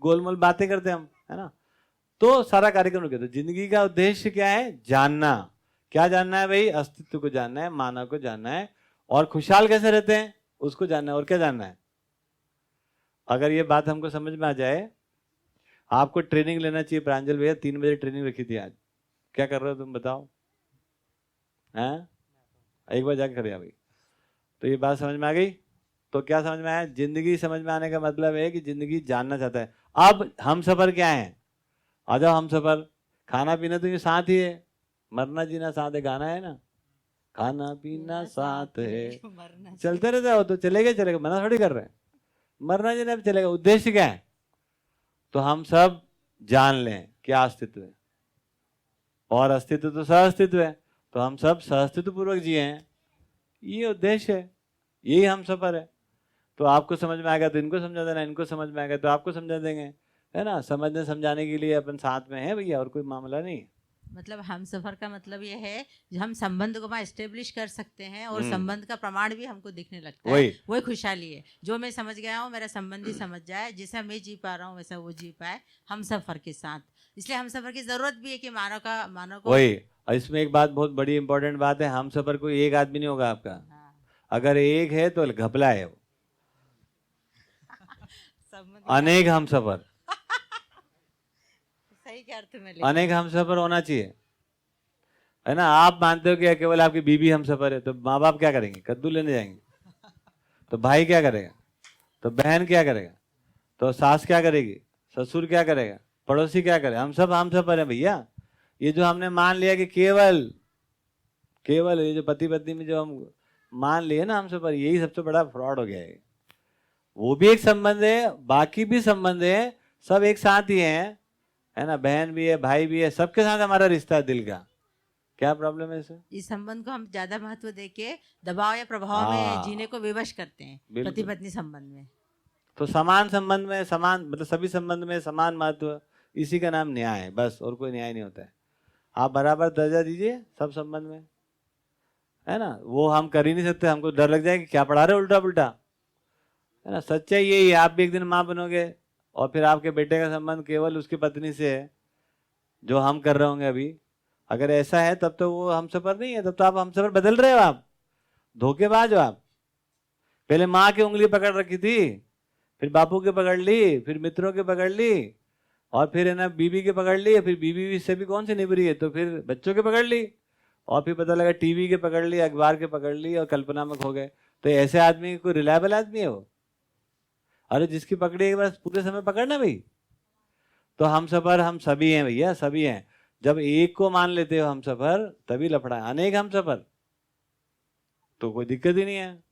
गोलमोल बातें करते हम, है ना। तो सारा कार्यक्रम रुके। तो जिंदगी का उद्देश्य क्या है, जानना। क्या जानना है भाई, अस्तित्व को जानना है, मानव को जानना है, और खुशहाल कैसे रहते हैं उसको जानना है। और क्या जानना है, अगर ये बात हमको समझ में आ जाए। आपको ट्रेनिंग लेना चाहिए प्रांजल भैया, 3 बजे ट्रेनिंग रखी थी आज। क्या कर रहे हो तुम बताओ, हैं? एक बार जाके करिए भाई। तो ये बात समझ में आ गई। तो क्या समझ में आया, जिंदगी समझ में आने का मतलब है कि जिंदगी जानना चाहता है। अब हम सफर क्या है, आ जाओ हम सफर। खाना पीना तो ये साथ ही है, मरना जीना साथ है, गाना है ना, खाना पीना साथ है, चलते रहता है वो तो चलेगा, मना थोड़ी कर रहे हैं, मरना जीना भी चलेगा। उद्देश्य क्या है, तो हम सब जान लें क्या अस्तित्व है, और अस्तित्व तो सह अस्तित्व है, तो हम सब सह अस्तित्व पूर्वक जिए हैं। ये उद्देश्य है, यही हम सफर है। तो आपको समझ में आ गया तो इनको समझा देना, इनको समझ में आ गया तो आपको समझा देंगे, है ना। समझने समझाने के लिए अपन साथ में है भैया, और कोई मामला नहीं। मतलब हम सफर का मतलब ये है हम संबंध को एस्टेब्लिश कर सकते हैं, और संबंध का प्रमाण भी हमको दिखने लगता है। वही खुशहाली है, जो मैं समझ गया हूँ मेरा संबंधी समझ जाए, जैसा मैं जी पा रहा हूँ वैसा वो जी पाए, हम सफर के साथ। इसलिए हम सफर की जरूरत भी है कि मानव को वही। और इसमें एक बात बहुत बड़ी इंपॉर्टेंट बात है, हम सफर कोई एक आदमी नहीं होगा आपका। अगर एक है तो घपला है वो, अनेक हम सफर, सही के अर्थ में अनेक हम सफर होना चाहिए, है ना। आप मानते हो कि केवल आपकी बीबी हम सफर है, तो माँ बाप क्या करेंगे, कद्दू लेने जाएंगे, तो भाई क्या करेगा, तो बहन क्या करेगा, तो सास क्या करेगी, ससुर क्या करेगा, पड़ोसी क्या करेगा, हम सब हम सफर है भैया। ये जो हमने मान लिया कि केवल ये जो पति पत्नी में जो हम मान लिए ना हम सफर, यही सबसे बड़ा फ्रॉड हो गया है। वो भी एक संबंध है, बाकी भी संबंध है, सब एक साथ ही है ना। बहन भी है, भाई भी है, सबके साथ हमारा रिश्ता है दिल का। क्या प्रॉब्लम है इसे, इस संबंध को हम ज्यादा महत्व देके दबाव या प्रभाव में जीने को विवश करते हैं पति पत्नी संबंध में। तो समान संबंध में समान, मतलब सभी संबंध में समान महत्व, इसी का नाम न्याय है बस, और कोई न्याय नहीं होता है। आप बराबर दर्जा दीजिए सब संबंध में, है ना। वो हम कर ही नहीं सकते, हमको डर लग जाए कि क्या पढ़ा रहे उल्टा पुल्टा, है ना। सच्चाई यही है, आप भी एक दिन माँ बनोगे, और फिर आपके बेटे का संबंध केवल उसकी पत्नी से है, जो हम कर रहे होंगे अभी। अगर ऐसा है तब तो वो हम सफर नहीं है, तब तो आप हम सफर बदल रहे हो, आप धोखेबाज हो आप। पहले माँ की उंगली पकड़ रखी थी, फिर बापू के पकड़ ली, फिर मित्रों के पकड़ ली, और फिर है ना बीबी के पकड़ ली, फिर बीबी से भी कौन सी निभ रही है, तो फिर बच्चों के पकड़ ली, और फिर पता लगा टीवी के पकड़ ली, अखबार के पकड़ ली, और कल्पना में खो गए। तो ऐसे आदमी कोई रिलायबल आदमी है वो? अरे जिसकी पकड़ी है बस पूरे समय पकड़ना भाई। तो हम सफर हम सभी हैं भैया, सभी हैं। जब एक को मान लेते हो हम सफर, तभी लफड़ा है। अनेक हम सफर तो कोई दिक्कत ही नहीं है।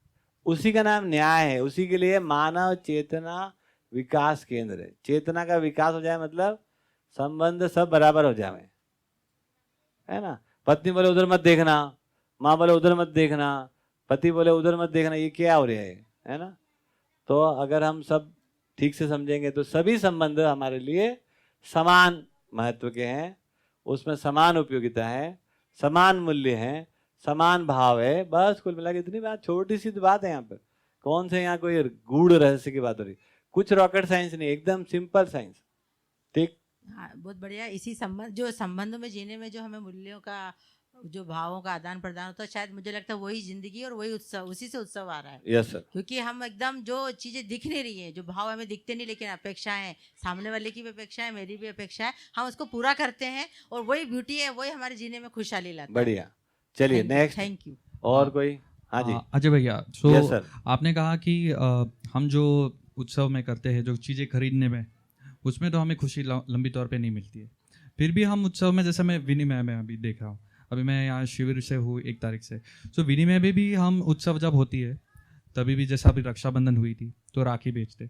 उसी का नाम न्याय है। उसी के लिए मानव चेतना विकास केंद्र है। चेतना का विकास हो जाए मतलब संबंध सब बराबर हो जाए, है ना। पत्नी बोले उधर मत देखना, माँ बोले उधर मत देखना, पति बोले उधर मत देखना, ये क्या हो रहा है ना। तो अगर हम सब ठीक से समझेंगे तो सभी संबंध हमारे लिए समान महत्व के हैं, उसमें समान उपयोगिता है, समान मूल्य है, समान भाव है। बस कुल मिला के इतनी बात, छोटी सी बात है यहाँ पर। कौन से यहाँ कोई गूढ़ रहस्य की बात हो रही, कुछ रॉकेट साइंस नहीं, एकदम सिंपल साइंस। ठीक, हाँ, बहुत बढ़िया। इसी संबंध में जीने में जो हमें मूल्यों का, जो भावों का आदान प्रदान होता है, शायद मुझे लगता है वही जिंदगी और वही उत्सव, उसी से उत्सव आ रहा है। Yes sir. क्योंकि हम एकदम जो चीजें दिख नहीं रही है, जो भाव हमें दिखते नहीं, लेकिन अपेक्षाएं, सामने वाले की भी अपेक्षा है, मेरी भी अपेक्षा है, हम उसको पूरा करते हैं, और वही ब्यूटी है, वही हमारे जीने में खुशहाली लाता है। बढ़िया, चलिए नेक्स्ट। Thank you. और कोई? हाँ जी अजय भैया, यस सर। आपने कहा कि हम जो उत्सव में करते हैं, जो चीज़ें खरीदने में, उसमें तो हमें खुशी लंबी तौर पे नहीं मिलती है। फिर भी हम उत्सव में, जैसे मैं विनिमय में अभी देख रहा हूँ, अभी मैं यहाँ शिविर से हूँ 1 तारीख से, तो विनिमय में भी हम उत्सव जब होती है तभी भी, जैसा अभी रक्षाबंधन हुई थी तो राखी बेचते,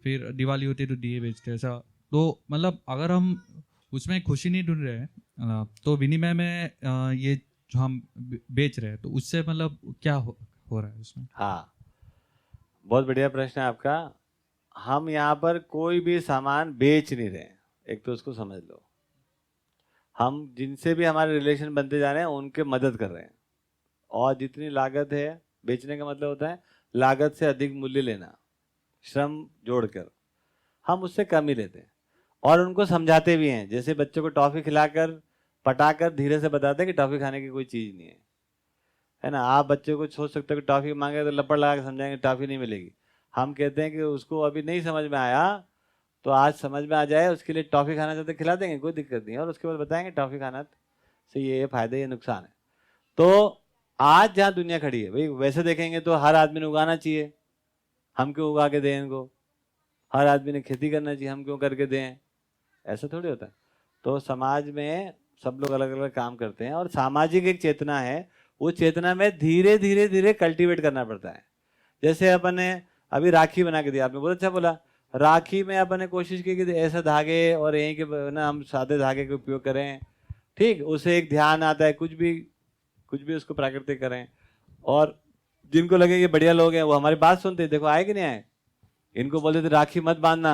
फिर दिवाली होती है तो दिए बेचते, ऐसा। तो मतलब अगर हम उसमें खुशी नहीं ढूंढ रहे हैं तो विनिमय में ये जो हम बेच रहे हैं, तो उससे मतलब क्या हो रहा है उसमें? हाँ, बहुत बढ़िया प्रश्न है आपका। हम यहाँ पर कोई भी सामान बेच नहीं रहे हैं, एक तो उसको समझ लो। हम जिनसे भी हमारे रिलेशन बनते जा रहे हैं उनके मदद कर रहे हैं, और जितनी लागत है, बेचने का मतलब होता है लागत से अधिक मूल्य लेना, श्रम जोड़कर, हम उससे कम ही लेते हैं। और उनको समझाते भी हैं, जैसे बच्चों को टॉफ़ी खिलाकर पटाकर धीरे से बताते हैं कि टॉफ़ी खाने की कोई चीज़ नहीं है ना। आप बच्चों को सोच सकते हो कि टॉफ़ी मांगे तो लपड़ लगा के समझाएंगे टॉफ़ी नहीं मिलेगी। हम कहते हैं कि उसको अभी नहीं समझ में आया तो आज समझ में आ जाए, उसके लिए टॉफ़ी खाना चाहते खिला देंगे, कोई दिक्कत नहीं है, और उसके बाद बताएंगे टॉफ़ी खाना से ये फ़ायदे, ये नुकसान है। तो आज जहाँ दुनिया खड़ी है भाई, वैसे देखेंगे तो हर आदमी ने उगाना चाहिए, हम क्यों उगा के दें इनको। हर आदमी ने खेती करना चाहिए, हम क्यों करके दें, ऐसा थोड़ी होता है। तो समाज में सब लोग अलग अलग काम करते हैं, और सामाजिक एक चेतना है, वो चेतना में धीरे धीरे धीरे कल्टीवेट करना पड़ता है। जैसे अपन ने अभी राखी बना के दिया, आपने बहुत अच्छा बोला। राखी में अपन ने कोशिश की कि ऐसा धागे और यहीं के ना हम सादे धागे का उपयोग करें, ठीक, उसे एक ध्यान आता है, कुछ भी उसको प्राकृतिक करें। और जिनको लगे कि बढ़िया लोग हैं वो हमारी बात सुनते हैं, देखो आए कि नहीं आए। इनको बोलते थे राखी मत बांधना,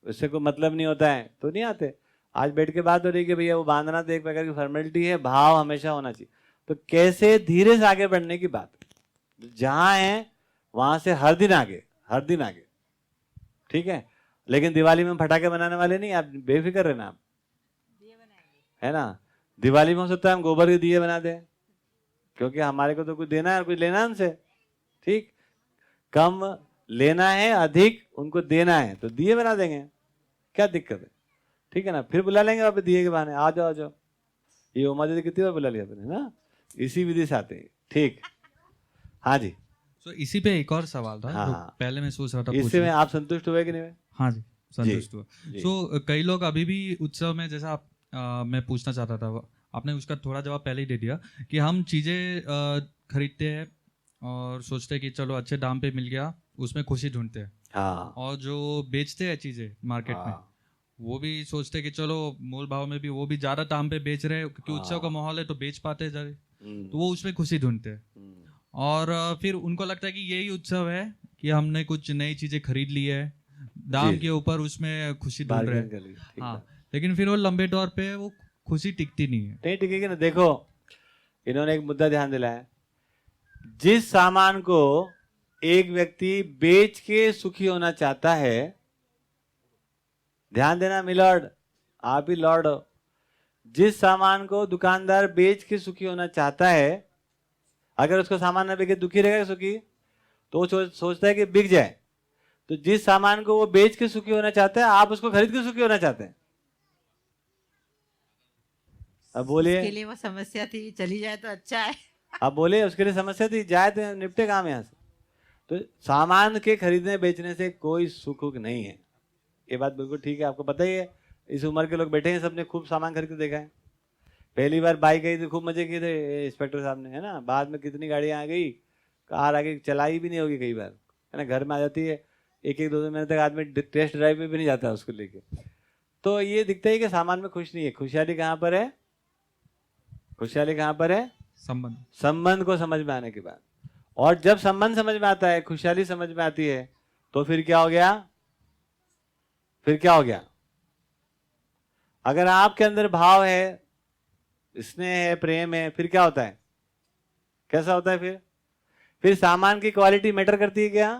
उससे कोई मतलब नहीं होता है, तो नहीं आते। आज बैठ के बात हो रही कि भैया वो बांधना तो एक प्रकार की फॉर्मेलिटी है, भाव हमेशा होना चाहिए। तो कैसे धीरे से आगे बढ़ने की बात, जहां है वहां से हर दिन आगे, हर दिन आगे, ठीक है। लेकिन दिवाली में फटाके बनाने वाले नहीं, आप बेफिक्र रहना, आप है ना। दिवाली में हो सकता है हम गोबर के दिए बना दें, क्योंकि हमारे को तो कुछ देना है और कुछ लेना है उनसे, ठीक। कम लेना है, अधिक उनको देना है, तो दिए बना देंगे, क्या दिक्कत है, ठीक है ना। फिर बुला लेंगे वापस दिए के बहाने, आ जाओ आ जाओ। ये उमा दीदी कितनी बार बुला लिया आपने ना, इसी विधि से आते हैं, ठीक। हाँ जी। तो इसी पे एक और सवाल था, हाँ, जो पहले मैं सोच रहा था इससे में आप संतुष्ट हुए कि नहीं हुए? हाँ जी, संतुष्ट हुआ। जी। तो कई लोग अभी भी उत्सव में, जैसा मैं पूछना चाहता था, आपने उसका थोड़ा जवाब पहले ही दे दिया, कि हम चीज़ें खरीदते हैं और सोचते हैं कि चलो अच्छे दाम पे मिल गया, उसमें खुशी ढूंढते हैं। हाँ। और जो बेचते हैं चीज़ें मार्केट में, वो भी सोचते हैं कि चलो मोल भाव में भी वो भी ज़्यादा दाम पे बेच रहे हैं, क्योंकि उत्सव का माहौल है तो बेच पाते हैं ज़्यादा, तो वो उसमें खुशी ढूंढते हैं। और फिर उनको लगता है कि यही उत्सव है कि हमने कुछ नई चीज़ें खरीद ली है, दाम के ऊपर उसमें खुशी ढूंढ रहे हैं। हाँ, लेकिन फिर वो लंबे तौर पे वो खुशी टिकती नहीं है। नहीं टिकेगी ना। देखो, इन्होंने एक मुद्दा ध्यान दिलाया, जिस सामान को एक व्यक्ति बेच के सुखी होना चाहता है, ध्यान देना मिलॉर्ड, आप ही लॉर्ड हो, जिस सामान को दुकानदार बेच के सुखी होना चाहता है, अगर उसको सामान न बिके दुखी रहेगा सुखी, तो वो सोचता है कि बिक जाए। तो जिस सामान को वो बेच के सुखी होना चाहता है, आप उसको खरीद के सुखी होना चाहते हैं। अब बोलिए। उसके लिए वो समस्या थी, चली जाए तो अच्छा है। अब बोले उसके लिए समस्या थी, जाए तो निपटे काम यहाँ से। तो सामान के खरीदने बेचने से कोई सुख नहीं है, ये बात बिल्कुल ठीक है। आपको पता ही है, इस उम्र के लोग बैठे हैं, सबने खूब सामान खरीद के देखा है। पहली बार बाइक आई थी, खूब मजे किए थे इंस्पेक्टर साहब ने, है ना। बाद में कितनी गाड़ियाँ आ गई, कार आगे चलाई भी नहीं होगी कई बार, है ना, घर में आ जाती है। एक एक दो महीने तक आदमी टेस्ट ड्राइव में भी नहीं जाता उसको लेके। तो ये दिखता है कि सामान में खुश नहीं है। खुशहाली कहाँ पर है? खुशहाली कहाँ पर है? संबंध। संबंध को समझ में आने के बाद। और जब संबंध समझ में आता है, खुशहाली समझ में आती है, तो फिर क्या हो गया? फिर क्या हो गया? अगर आपके अंदर भाव है, स्नेह है, प्रेम है, फिर क्या होता है? कैसा होता है फिर सामान की क्वालिटी मैटर करती है क्या?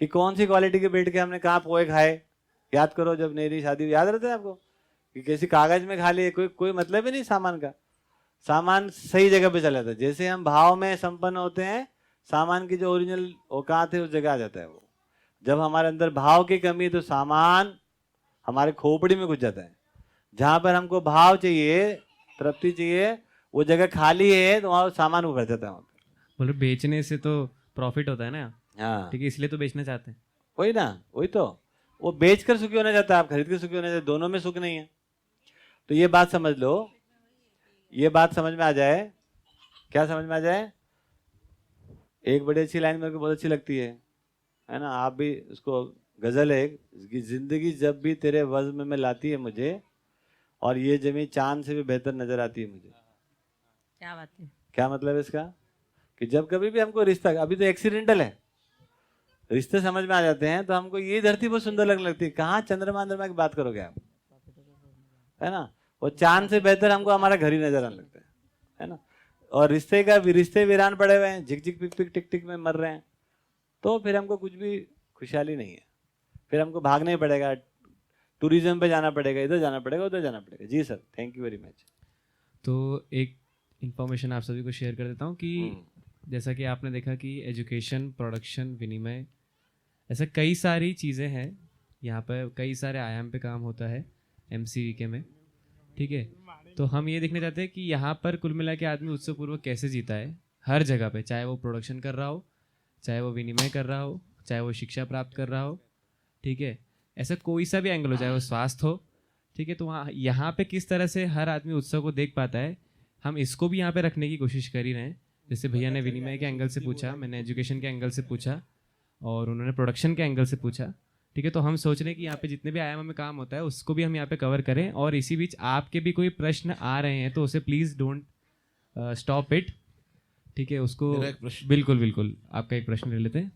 कि कौन सी क्वालिटी के बैठ के हमने कहाँ पोए खाए? याद करो, जब मेरी शादी, याद रहता है आपको कि किसी कागज में खा लिए, कोई मतलब ही नहीं सामान का। सामान सही जगह पे चला जाता है। जैसे हम भाव में संपन्न होते हैं, सामान की जो ओरिजिनल औकात है उस जगह आ जाता है वो। जब हमारे अंदर भाव की कमी है तो सामान हमारे खोपड़ी में घुस जाता है। जहां पर हमको भाव चाहिए, तृप्ति चाहिए, वो जगह खाली है तो वहां सामान उभर जाता है। बोले बेचने से तो प्रॉफिट होता है ना। हाँ, ठीक है, इसलिए तो बेचना चाहते हैं। वही ना, वही तो। वो बेच कर सुखी होना चाहता है, आप खरीद कर सुखी होना चाहते हैं, दोनों में सुख नहीं है। तो ये बात समझ लो, ये बात समझ में आ जाए। क्या समझ में आ जाए? एक बड़ी अच्छी लाइन मेरे को बहुत अच्छी लगती है ना, आप भी उसको, गजल है कि जिंदगी जब भी तेरे वज़्म में लाती है मुझे, और ये जमी चांद से भी बेहतर नजर आती है मुझे। क्या बात है? क्या मतलब है इसका? कि जब कभी भी हमको रिश्ता, अभी तो एक्सीडेंटल है, रिश्ते समझ में आ जाते हैं तो हमको ये धरती बहुत सुंदर लगने लगती है। कहाँ चंद्रमा की बात करोगे आप, है ना। वो चांद से बेहतर हमको हमारा घर ही नजर आने लगता है ना। और रिश्ते वीरान पड़े हुए हैं, झिक झिक पिक पिक टिक टिक में मर रहे हैं, तो फिर हमको कुछ भी खुशहाली नहीं है। फिर हमको भागना ही पड़ेगा, टूरिज्म पे जाना पड़ेगा, इधर जाना पड़ेगा, उधर जाना पड़ेगा। जी sir, thank you very much. तो एक इन्फॉर्मेशन आप सभी को शेयर कर देता हूँ कि जैसा कि आपने देखा कि एजुकेशन, प्रोडक्शन, विनिमय, ऐसा कई सारी चीज़ें हैं यहाँ पर, कई सारे आयाम पे काम होता है MCVK में। ठीक है, तो हम ये देखना चाहते हैं कि यहाँ पर कुल मिला के आदमी उत्सव पूर्वक कैसे जीता है हर जगह पे, चाहे वो प्रोडक्शन कर रहा हो, चाहे वो विनिमय कर रहा हो, चाहे वो शिक्षा प्राप्त कर रहा हो। ठीक है, ऐसा कोई सा भी एंगल हो, चाहे वो स्वास्थ्य हो। ठीक है, तो वहाँ यहाँ पे किस तरह से हर आदमी उत्सव को देख पाता है, हम इसको भी यहाँ पे रखने की कोशिश कर ही रहे हैं। जैसे भैया ने विनिमय के एंगल से पूछा, मैंने एजुकेशन के एंगल से पूछा, और उन्होंने प्रोडक्शन के एंगल से पूछा। ठीक है, तो हम सोच रहे हैं कि यहाँ पे जितने भी आयाम में काम होता है उसको भी हम यहाँ पे कवर करें। और इसी बीच आपके भी कोई प्रश्न आ रहे हैं तो उसे प्लीज़ डोंट स्टॉप इट। ठीक है, उसको बिल्कुल बिल्कुल आपका एक प्रश्न ले लेते हैं,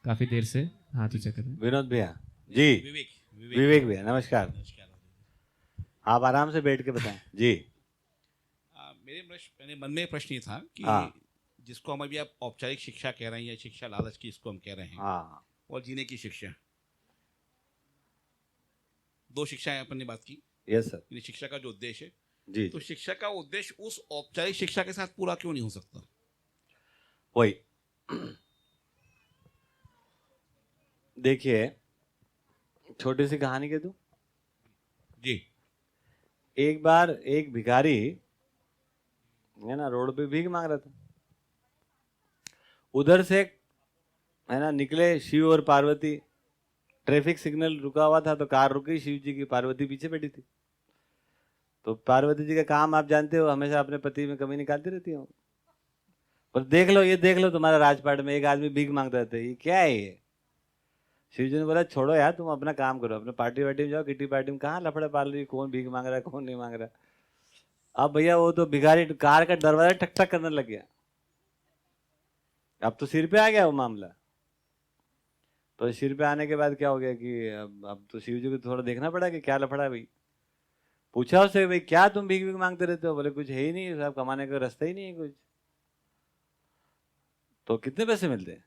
काफ़ी देर से हाथ ऊंचा कर रहे हैं। विनोद भैया जी। विवेक भैया नमस्कार। आप आराम से बैठ के बताएं जी। मेरे मन में प्रश्न ये था कि जिसको हम अभी आप औपचारिक शिक्षा कह रहे हैं, या शिक्षा लालच की इसको हम कह रहे हैं, और जीने की शिक्षा, दो शिक्षाएं अपन ने बात की। Yes sir. शिक्षा का जो उद्देश्य है जी, तो शिक्षा का उद्देश्य उस औपचारिक शिक्षा के साथ पूरा क्यों नहीं हो सकता? वही देखिए, छोटी सी कहानी कह दूं जी। एक बार एक भिखारी है ना, रोड पे भीख मांग रहा था। उधर से है ना निकले शिव और पार्वती। ट्रैफिक सिग्नल रुका हुआ था तो कार रुकी, शिव जी की पार्वती पीछे बैठी थी। तो पार्वती जी का काम आप जानते हो, हमेशा अपने पति में कमी निकालती रहती हो। पर देख लो, ये देख लो, तुम्हारा राजपाट में एक आदमी भीख मांगता रहता है, ये क्या है ये? शिव जी ने बोला छोड़ो यार, तुम अपना काम करो, अपने पार्टी वार्टी में जाओ, किटी पार्टी में कहाँ लफड़े पाल रही, कौन भीख मांग रहा है कौन नहीं मांग रहा। अब भैया वो तो भिखारी कार का दरवाजा ठक ठक करने लग गया। अब तो सिर पे आ गया वो मामला। तो सिर पे आने के बाद क्या हो गया कि अब तो शिव जी को थोड़ा देखना पड़ा कि क्या लफड़ा है भाई। पूछा उससे, भाई क्या तुम भीख भीख मांगते रहते हो? बोले कुछ है ही नहीं साहब, कमाने का रास्ता ही नहीं है कुछ। तो कितने पैसे मिलते हैं?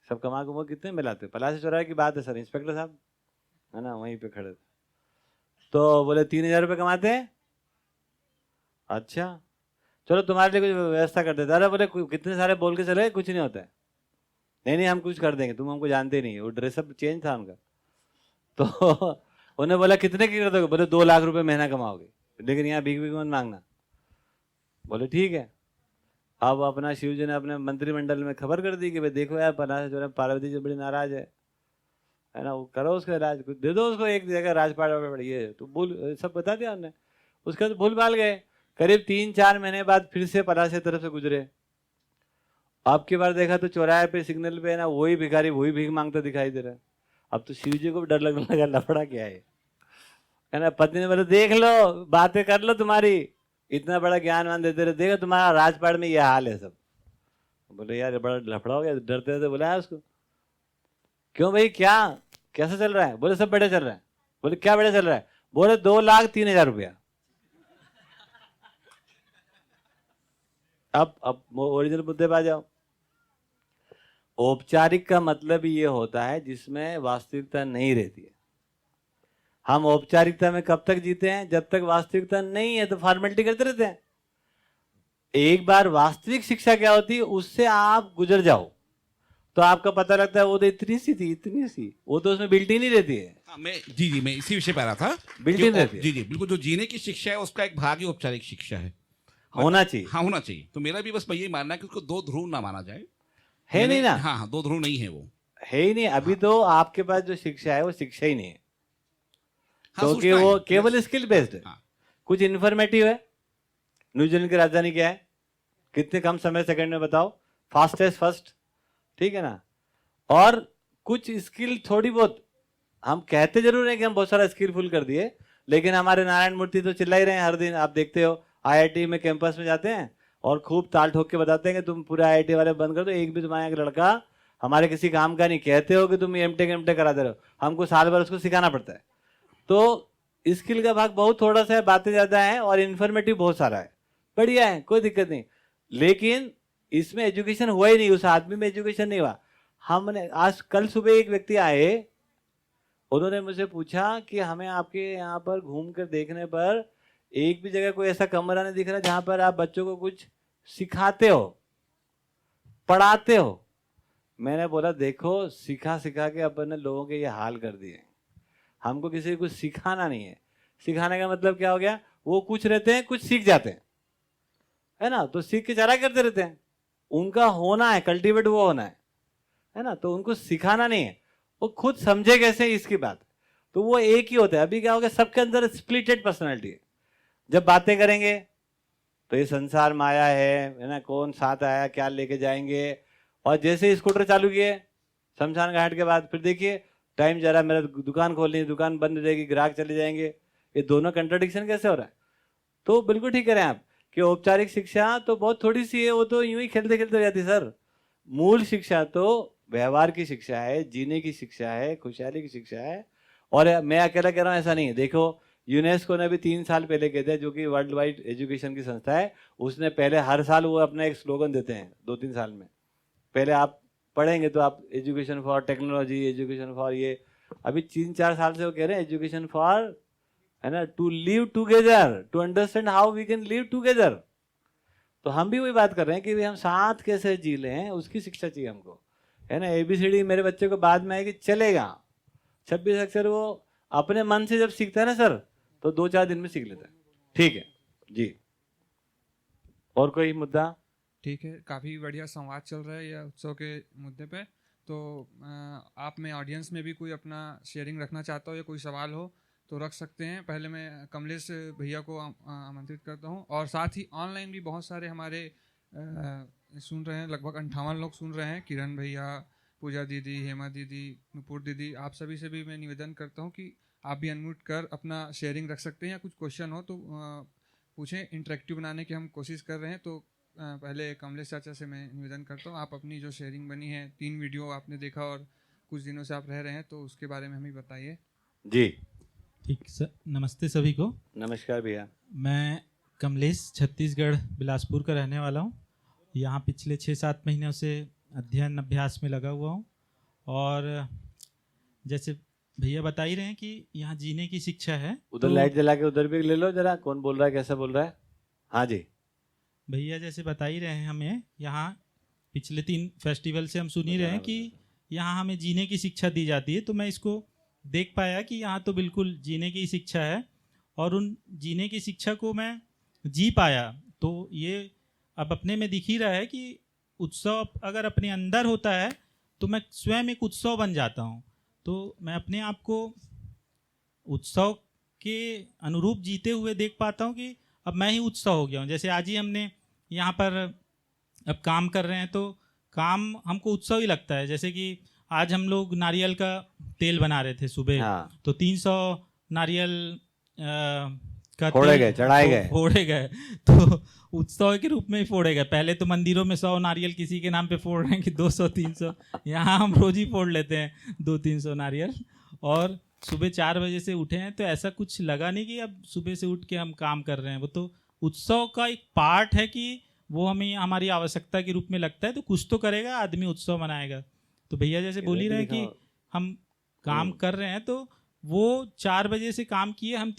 सब कमा के वो कितने मिलाते? पलासी चौराहे की बात है सर, इंस्पेक्टर साहब है ना वहीं पे खड़े थे। तो बोले 3000 रुपये कमाते हैं। अच्छा चलो तुम्हारे लिए कुछ व्यवस्था कर देते। अरे बोले कितने सारे बोल के चले, कुछ नहीं होता है, नहीं नहीं हम कुछ कर देंगे, तुम हमको जानते नहीं। वो ड्रेसअप चेंज था उनका। तो उन्हें बोला कितने की कर दोगे? बोले 2 लाख रुपए महीना कमाओगे, लेकिन यहाँ भीख भीख मत मांगना। बोले ठीक है। अब अपना शिव जी ने अपने मंत्रिमंडल में खबर कर दी कि भाई देखो यार जो है पार्वती जी बड़ी नाराज है ना, वो करो उसका राज, कुछ दे दो उसको एक जगह राजपाट बढ़िए। तो भूल सब बता दिया हमने। उसके बाद भूल भाल गए। करीब 3-4 महीने बाद फिर से पलाश तरफ से गुजरे। आपकी बार देखा तो चौराहे पे सिग्नल पे ना वही भिखारी वही भीख मांगता दिखाई दे रहा है। अब तो शिव जी को भी डर लगने लगा, लफड़ा क्या है ना। पत्नी ने बोले देख लो, बातें कर लो, तुम्हारी इतना बड़ा ज्ञानवान देते रहे, देखो तुम्हारा राजपाट में ये हाल है सब। बोले यार बड़ा लफड़ा हो गया, डरते डरते बुलाया उसको। क्यों भाई, क्या कैसा चल रहा है? बोले सब बढ़िया चल रहा है। बोले क्या बढ़िया चल रहा है? बोले 2,03,000 रुपया। अब ओरिजिनल मुद्दे पे आ जाओ। औपचारिक का मतलब ये होता है जिसमें वास्तविकता नहीं रहती है। हम औपचारिकता में कब तक जीते हैं? जब तक वास्तविकता नहीं है तो फॉर्मेलिटी करते रहते हैं। एक बार वास्तविक शिक्षा क्या होती है उससे आप गुजर जाओ तो आपका पता लगता है वो तो इतनी सी थी, इतनी सी, वो तो उसमें बिल्ट ही नहीं रहती है। मैं इसी विषय पे आ रहा था। बिल्ट ही रहती है। जी बिल्कुल, जो जीने की शिक्षा है उसका एक भाग ही औपचारिक शिक्षा है, होना चाहिए। हाँ होना चाहिए। तो मेरा भी बस यही मानना है कि उसको 2 ध्रुव ना माना जाए। है नहीं ना? हाँ 2 ध्रुव नहीं है, वो है ही नहीं। अभी तो आपके पास जो शिक्षा है वो शिक्षा ही नहीं है, क्योंकि हाँ, वो केवल स्किल बेस्ड है। हाँ। कुछ इन्फॉर्मेटिव है। न्यूजीलैंड की राजधानी क्या है? कितने कम समय सेकंड में बताओ, फास्टेस्ट फर्स्ट, ठीक है ना। और कुछ स्किल थोड़ी बहुत, हम कहते जरूर हैं कि हम बहुत सारा स्किलफुल कर दिए, लेकिन हमारे नारायण मूर्ति तो चिल्ला ही रहे हैं हर दिन। आप देखते हो आईआईटी में कैंपस में जाते हैं और खूब ताल ठोक के बताते हैं कि तुम पूरे आईआईटी वाले बंद कर दो, एक भी तुम्हारा एक लड़का हमारे किसी काम का नहीं। कहते हो कि तुम एमटेक कराते रहो, हमको साल भर उसको सिखाना पड़ता है। तो स्किल का भाग बहुत थोड़ा सा है, बातें ज्यादा है और इन्फॉर्मेटिव बहुत सारा है। बढ़िया है, कोई दिक्कत नहीं, लेकिन इसमें एजुकेशन हुआ ही नहीं, उस आदमी में एजुकेशन नहीं हुआ। हमने आज कल सुबह एक व्यक्ति आए, उन्होंने मुझे पूछा कि हमें आपके यहाँ पर घूम कर देखने पर एक भी जगह कोई ऐसा कमरा नहीं दिख रहा जहां पर आप बच्चों को कुछ सिखाते हो, पढ़ाते हो। मैंने बोला देखो, सिखा सिखा के अपन ने लोगों के ये हाल कर दिए। हमको किसी को कुछ सिखाना नहीं है। सिखाने का मतलब क्या हो गया? वो कुछ रहते हैं, कुछ सीख जाते हैं, है ना। तो सीख के चला करते रहते हैं, उनका होना है, कल्टीवेट वो होना है ना। तो उनको सिखाना नहीं है, वो खुद समझे कैसे इसकी बात। तो वो एक ही होता है। अभी क्या हो गया, सबके अंदर स्प्लिटेड पर्सनैलिटी है। जब बातें करेंगे तो ये संसार माया है ना, कौन साथ आया, क्या लेके जाएंगे। और जैसे ही स्कूटर चालू किए शमशान घाट के बाद, फिर देखिए टाइम जा रहा है, मेरा दुकान खोलनी है, दुकान बंद हो जाएगी, ग्राहक चले जाएंगे। ये दोनों कंट्राडिक्शन कैसे हो रहा है? तो बिल्कुल ठीक कह रहे हैं आप कि औपचारिक शिक्षा तो बहुत थोड़ी सी है, वो तो यूं ही खेलते खेलते हो जाती है सर। मूल शिक्षा तो व्यवहार की शिक्षा है, जीने की शिक्षा है, खुशहाली की शिक्षा है। और मैं अकेला कह रहा हूँ ऐसा नहीं है। देखो यूनेस्को ने भी 3 साल पहले कहते हैं, जो कि वर्ल्ड वाइड एजुकेशन की संस्था है, उसने पहले हर साल वो अपना एक स्लोगन देते हैं 2-3 साल में। पहले आप पढ़ेंगे तो आप education for technology, education for ये, अभी 3-4 साल से वो कह रहे हैं एजुकेशन फॉर, है ना, to live together, to understand how we can live together. तो हम भी वही बात कर रहे हैं कि हम साथ कैसे जी लें, उसकी शिक्षा चाहिए हमको, है ना। ABCD मेरे बच्चे को बाद में आएगी, चलेगा। 26 अक्षर वो अपने मन से जब सीखता है ना सर, तो 2-4 दिन में सीख लेता है। ठीक है जी, और कोई मुद्दा? ठीक है, काफ़ी बढ़िया संवाद चल रहा है यह उत्सव के मुद्दे पे। तो आप में ऑडियंस में भी कोई अपना शेयरिंग रखना चाहता हो या कोई सवाल हो तो रख सकते हैं। पहले मैं कमलेश भैया को आमंत्रित करता हूं, और साथ ही ऑनलाइन भी बहुत सारे हमारे सुन रहे हैं, लगभग 58 लोग सुन रहे हैं। किरण भैया, पूजा दीदी, हेमा दीदी, नुपुर दीदी, आप सभी से भी मैं निवेदन करता हूं कि आप भी अनम्यूट कर अपना शेयरिंग रख सकते हैं, या कुछ क्वेश्चन हो तो पूछें। इंटरेक्टिव बनाने की हम कोशिश कर रहे हैं। तो पहले कमलेश चाचा से मैं निवेदन करता हूँ, आप अपनी जो शेयरिंग बनी है, 3 वीडियो आपने देखा और कुछ दिनों से आप रह रहे हैं, तो उसके बारे में हमें बताइए। जी ठीक सर, नमस्ते सभी को। नमस्कार भैया। मैं कमलेश, छत्तीसगढ़ बिलासपुर का रहने वाला हूँ। यहाँ पिछले 6-7 महीनों से अध्ययन अभ्यास में लगा हुआ हूँ। और जैसे भैया बता ही रहे हैं कि यहाँ जीने की शिक्षा है। उधर लाइट जला के उधर भी ले लो जरा, कौन बोल रहा है, कैसा बोल रहा है? हाँ जी भैया, जैसे बता ही रहे हैं, हमें यहाँ पिछले 3 फेस्टिवल से हम सुन ही रहे हैं कि यहाँ हमें जीने की शिक्षा दी जाती है। तो मैं इसको देख पाया कि यहाँ तो बिल्कुल जीने की शिक्षा है और उन जीने की शिक्षा को मैं जी पाया। तो ये अब अपने में दिख ही रहा है कि उत्सव अगर अपने अंदर होता है तो मैं स्वयं एक उत्सव बन जाता हूँ। तो मैं अपने आप को उत्सव के अनुरूप जीते हुए देख पाता हूँ कि अब मैं ही उत्सव हो गया हूँ। जैसे आज ही हमने यहाँ पर अब काम कर रहे हैं तो काम हमको उत्सव ही लगता है। जैसे कि आज हम लोग नारियल का तेल बना रहे थे सुबह। हाँ। तो 300 नारियल का फोड़े गए, चढ़ाए गए, फोड़े गए, तो उत्सव के रूप में ही फोड़े गए। पहले तो मंदिरों में 100 नारियल किसी के नाम पे फोड़ रहे हैं कि 200-300, यहाँ हम रोज ही फोड़ लेते हैं 200-300 नारियल। और सुबह 4 बजे से उठे हैं तो ऐसा कुछ लगा नहीं कि अब सुबह से उठ के हम काम कर रहे हैं। वो तो उत्सव का एक पार्ट है कि वो हमें हमारी आवश्यकता के रूप में लगता है। तो कुछ तो करेगा आदमी, उत्सव मनाएगा। तो भैया जैसे बोल ही रहे हैं कि हम काम कर रहे हैं तो वो 4 बजे से काम किए, हम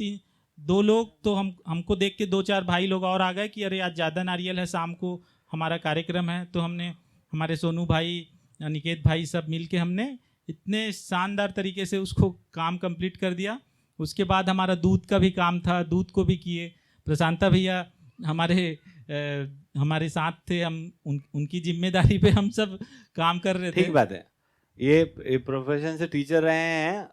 2 लोग तो हमको देख के 2-4 भाई लोग और आ गए कि अरे आज ज़्यादा नारियल है, शाम को हमारा कार्यक्रम है। तो हमने हमारे सोनू भाई, अनिकेत भाई सब मिल के हमने इतने शानदार तरीके से उसको काम कंप्लीट कर दिया। उसके बाद हमारा दूध का भी काम था, दूध को भी किए। प्रशांता भैया हमारे साथ थे, हम उनकी जिम्मेदारी पे हम सब काम कर रहे थे। ठीक बात है। ये प्रोफेशन से टीचर रहे हैं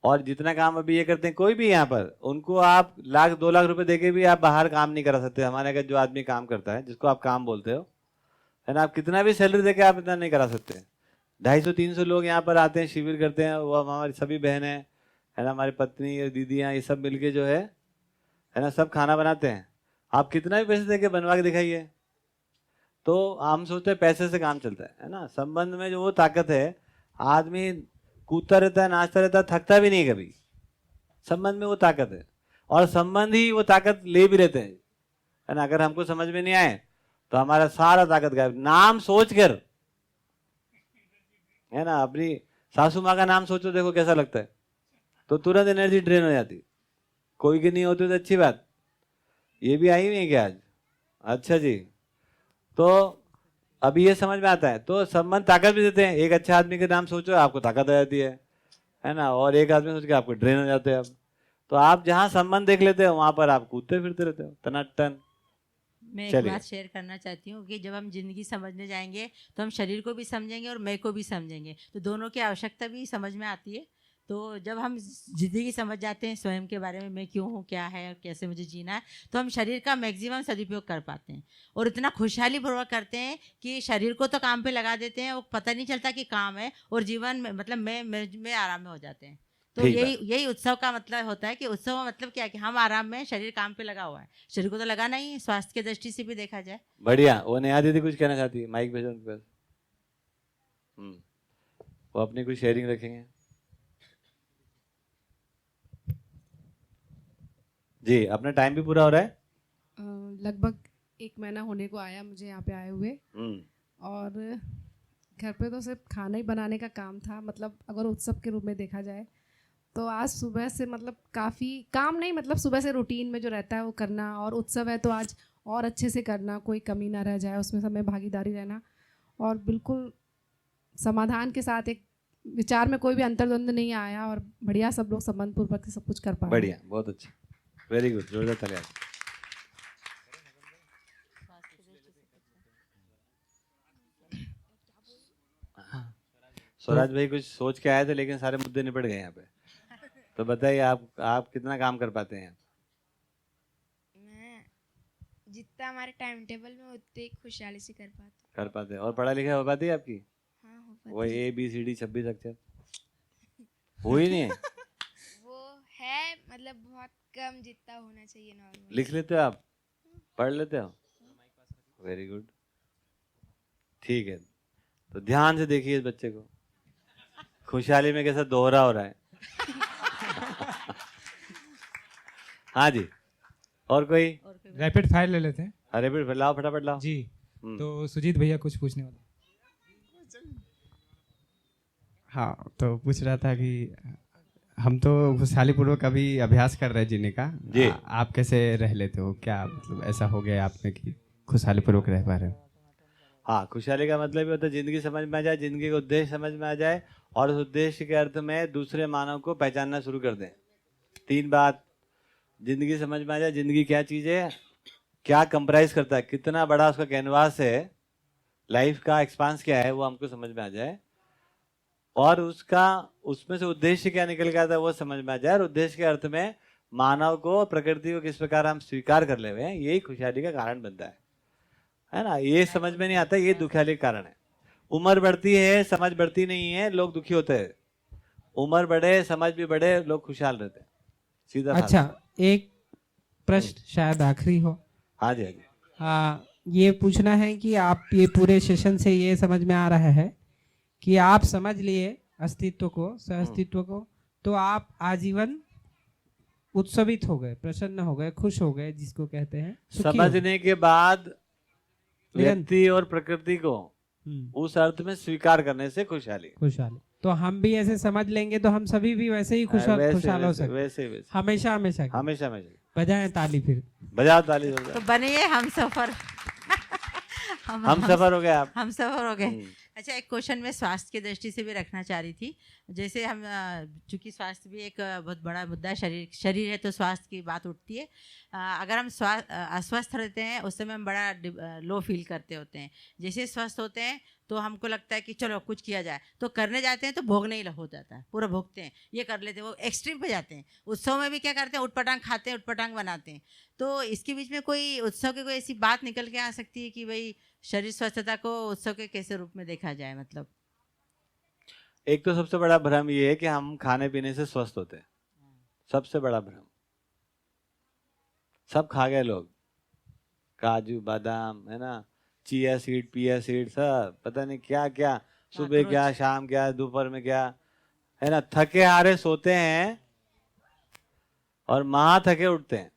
और जितना काम अभी ये करते हैं, कोई भी यहाँ पर उनको आप 1-2 लाख रुपए देके भी आप बाहर काम नहीं करा सकते। हमारे अगर जो आदमी काम करता है, जिसको आप काम बोलते हो, है ना, आप कितना भी सैलरी देके आप इतना नहीं करा सकते। 250-300 लोग यहाँ पर आते हैं, शिविर करते हैं। वो हमारी सभी बहनें है ना, हमारी पत्नी, दीदियाँ, ये सब मिलके जो है ना, सब खाना बनाते हैं। आप कितना भी पैसे देके बनवा के दिखाइए। तो हम सोचते हैं पैसे से काम चलता है ना। संबंध में जो वो ताकत है, आदमी कूदता रहता है, नाचता रहता है, थकता भी नहीं कभी। संबंध में वो ताकत है और संबंध ही वो ताकत ले भी रहते हैं, है ना। अगर हमको समझ में नहीं आए तो हमारा सारा ताकत गायब। नाम सोच कर, है ना, अपनी सासू माँ का नाम सोचो, देखो कैसा लगता है, तो तुरंत एनर्जी ड्रेन हो जाती। कोई की नहीं होती तो अच्छी बात। ये भी आई हुई है क्या आज? अच्छा जी। तो अभी ये समझ में आता है। तो संबंध ताकत भी देते हैं। एक अच्छा आदमी के नाम सोचो, आपको ताकत आ जाती है ना। और एक आदमी सोच के आपको ड्रेन हो जाते हैं। अब तो आप जहाँ संबंध देख लेते हो वहां पर आप कूदते फिरते रहते हो टनाटन। मैं एक बात शेयर करना चाहती हूँ कि जब हम जिंदगी समझने जाएंगे तो हम शरीर को भी समझेंगे और मैं को भी समझेंगे। तो दोनों की आवश्यकता भी समझ में आती है। तो जब हम जिंदगी समझ जाते हैं स्वयं के बारे में, मैं क्यों हूँ, क्या है और कैसे मुझे जीना है, तो हम शरीर का मैक्सिमम सदुपयोग कर पाते हैं और इतना खुशहाली पूर्वक करते हैं कि शरीर को तो काम पे लगा देते हैं, वो पता नहीं चलता कि काम है, और जीवन में मतलब मैं आराम में हो जाते हैं। तो यही उत्सव का मतलब होता है कि उत्सव का मतलब क्या है कि हम आराम में, शरीर काम पे लगा हुआ है। शरीर को तो लगाना ही है, स्वास्थ्य की दृष्टि से भी देखा जाए। बढ़िया। वो नेहा दीदी कुछ कहना चाहती है, माइक भेजो उनके पास। वो अपनी कुछ शेयरिंग रखेंगे जी। अपना टाइम भी पूरा हो रहा है। लगभग 1 महीना होने को आया मुझे यहाँ पे आए हुए, और घर पे तो सिर्फ खाना ही बनाने का काम था। मतलब अगर उत्सव के रूप में देखा जाए तो आज सुबह से मतलब काफ़ी काम नहीं, मतलब सुबह से रूटीन में जो रहता है वो करना, और उत्सव है तो आज और अच्छे से करना, कोई कमी ना रह जाए उसमें, सब में भागीदारी रहना, और बिल्कुल समाधान के साथ एक विचार में कोई भी अंतर्द्वंद नहीं आया, और बढ़िया सब लोग संबंध पूर्वक सब कुछ कर पाए। बढ़िया, बहुत अच्छा, वेरी गुड, जोरदार तालियां। स्वराज भाई कुछ सोच के आए थे लेकिन सारे मुद्दे निपट गए यहाँ पे। तो बताइए आप कितना काम कर पाते हैं? मैं जितना हमारे टाइम टेबल में उतने खुशहाली से कर पाते हैं। और पढ़ा लिखा हो पाती है आपकी? हाँ, हो पाती है। वो ABCD 26 अक्षर हो ही नहीं है। वो है मतलब बहुत कम जितना होना चाहिए नॉर्मल। लिख लेते हो आप? पढ़ लेते हो? वेरी गुड, ठीक है। तो ध्यान से देखिए इस बच्चे को, खुशहाली में कैसा दोहरा हो रहा है। हाँ जी, और कोई? रैपिड फायर ले लेते हैं। रैपिड फायर लाओ, फटाफट लाओ जी। तो सुजीत भैया कुछ पूछने वाले? हाँ, तो पूछ रहा था कि हम तो खुशहाली पूर्वक अभी अभ्यास कर रहे हैं जीने का जी। आप कैसे रह लेते हो? क्या मतलब ऐसा हो गया आप में कि खुशहाली पूर्वक रह पा रहे हो? हाँ, खुशहाली का मतलब ये होता है जिंदगी समझ में आ जाए, जिंदगी का उद्देश्य समझ में आ जाए और उस उद्देश्य के अर्थ में दूसरे मानव को पहचानना शुरू कर दें। 3 बात, जिंदगी समझ में आ जाए, जिंदगी क्या चीज़ है, क्या कंप्राइज करता है, कितना बड़ा उसका कैनवास है, लाइफ का एक्सपांस क्या है वो हमको समझ में आ जाए, और उसका उसमें से उद्देश्य क्या निकल के आता है वो समझ में आ जाए, और उद्देश्य के अर्थ में मानव को, प्रकृति को किस प्रकार हम स्वीकार कर ले हुए हैं, यही खुशहाली का कारण बनता है ना। ये समझ में नहीं आता, ये दुखहाली का कारण है। उम्र बढ़ती है, समझ बढ़ती नहीं है, लोग दुखी होते हैं। उम्र बढ़े, समझ भी बढ़े, लोग खुशहाल रहते हैं। सीधा अच्छा, एक प्रश्न शायद आखिरी हो। हाँ जी, हाँ जी। ये पूछना है कि आप ये पूरे सेशन से ये समझ में आ रहा है कि आप समझ लिए अस्तित्व को, सहअस्तित्व को, तो आप आजीवन उत्सवित हो गए, प्रसन्न हो गए, खुश हो गए, जिसको कहते हैं समझने के बाद व्यक्ति और प्रकृति को उस अर्थ में स्वीकार करने से खुशहाली। तो हम भी ऐसे समझ लेंगे तो हम सभी भी वैसे ही खुशहाल हो सकते, वैसे हमेशा हमेशा हमेशा। बजाएं ताली, फिर बजाओ ताली। तो बनिए हम सफर। हम सफर हो गए, आप हम सफर हो गए। अच्छा, एक क्वेश्चन मैं स्वास्थ्य की दृष्टि से भी रखना चाह रही थी। जैसे हम, चूंकि स्वास्थ्य भी एक बहुत बड़ा मुद्दा है, शरीर है तो स्वास्थ्य की बात उठती है। अगर हम अस्वस्थ रहते हैं उस समय हम बड़ा लो फील करते होते हैं। जैसे स्वस्थ होते हैं तो हमको लगता है कि चलो कुछ किया जाए, तो करने जाते हैं तो भोगने ही हो जाता है, पूरा भोगते हैं, ये कर लेते हैं, वो एक्सट्रीम पे जाते हैं। उत्सव में भी क्या करते हैं, उटपटांग खाते हैं, उटपटांग बनाते हैं। तो इसके बीच में कोई उत्सव की कोई ऐसी बात निकल के आ सकती है कि भाई शरीर स्वस्थता को उत्सव के कैसे रूप में देखा जाए? मतलब एक तो सबसे बड़ा भ्रम ये है कि हम खाने पीने से स्वस्थ होते हैं, सबसे बड़ा भ्रम। सब खा गए लोग, काजू बादाम, है ना, चिया सीड, पिया सीड, सब पता नहीं क्या क्या, सुबह क्या, शाम क्या, दोपहर में क्या, है ना। थके हारे सोते हैं और महा थके उठते हैं।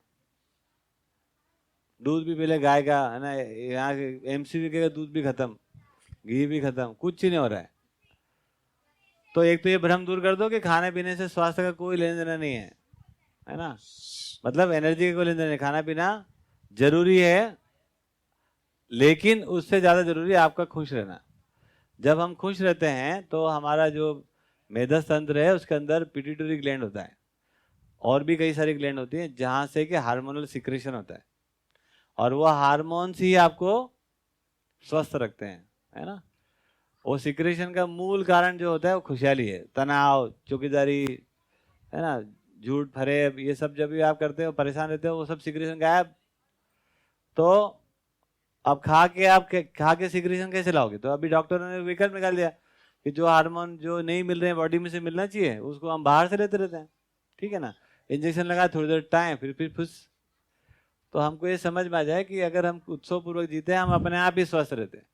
दूध भी पहले गाय का, है ना, यहाँ एमसीवी का दूध भी खत्म, घी भी खत्म, कुछ ही नहीं हो रहा है। तो एक तो ये भ्रम दूर कर दो कि खाने पीने से स्वास्थ्य का कोई लेना देना नहीं है ना। मतलब एनर्जी का कोई लेना देना नहीं, खाना पीना जरूरी है, लेकिन उससे ज़्यादा जरूरी है आपका खुश रहना। जब हम खुश रहते हैं तो हमारा जो मेधस तंत्र है उसके अंदर पिट्यूटरी ग्लैंड होता है, और भी कई सारी ग्लैंड होती हैं जहाँ से कि हार्मोनल सिक्रेशन होता है, और वो हार्मोन्स ही आपको स्वस्थ रखते हैं, है ना। वो सिक्रेशन का मूल कारण जो होता है वो खुशहाली है। तनाव, चौकीदारी, है ना, झूठ फरेब, ये सब जब भी आप करते हो, परेशान रहते हो, वो सब सिक्रेशन गायब। तो अब खा के सिक्रेशन कैसे लाओगे? तो अभी डॉक्टरों ने विकल्प निकाल दिया कि जो हार्मोन जो नहीं मिल रहे हैं बॉडी में से मिलना चाहिए, उसको हम बाहर से लेते रहते हैं, ठीक है ना। इंजेक्शन लगा, थोड़ी देर टाइम, फिर फुस। तो हमको ये समझ में आ जाए कि अगर हम उत्सव पूर्वक जीते हैं, हम अपने आप ही स्वस्थ रहते हैं।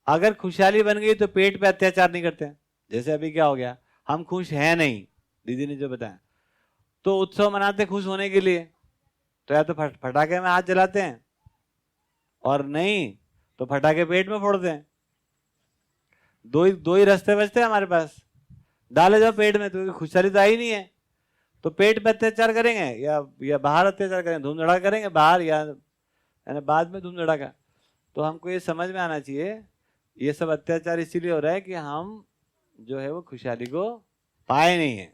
अगर खुशहाली बन गई तो पेट पे अत्याचार नहीं करते हैं। जैसे अभी क्या हो गया, हम खुश हैं नहीं, दीदी ने जो बताया, तो उत्सव मनाते खुश होने के लिए, तो या तो फटाके में हाथ जलाते हैं, और नहीं तो फटाके पेट में फोड़ते हैं। दो ही रास्ते बचते हैं हमारे पास, डाले जाओ पेट में, तो खुशहाली तो आई नहीं है। तो पेट पे अत्याचार करेंगे या बाहर अत्याचार करेंगे, धूम धड़ाका करेंगे बाहर, या बाद में धूम धड़ाका। तो हमको ये समझ में आना चाहिए, ये सब अत्याचार इसीलिए हो रहा है कि हम जो है वो खुशहाली को पाए नहीं है।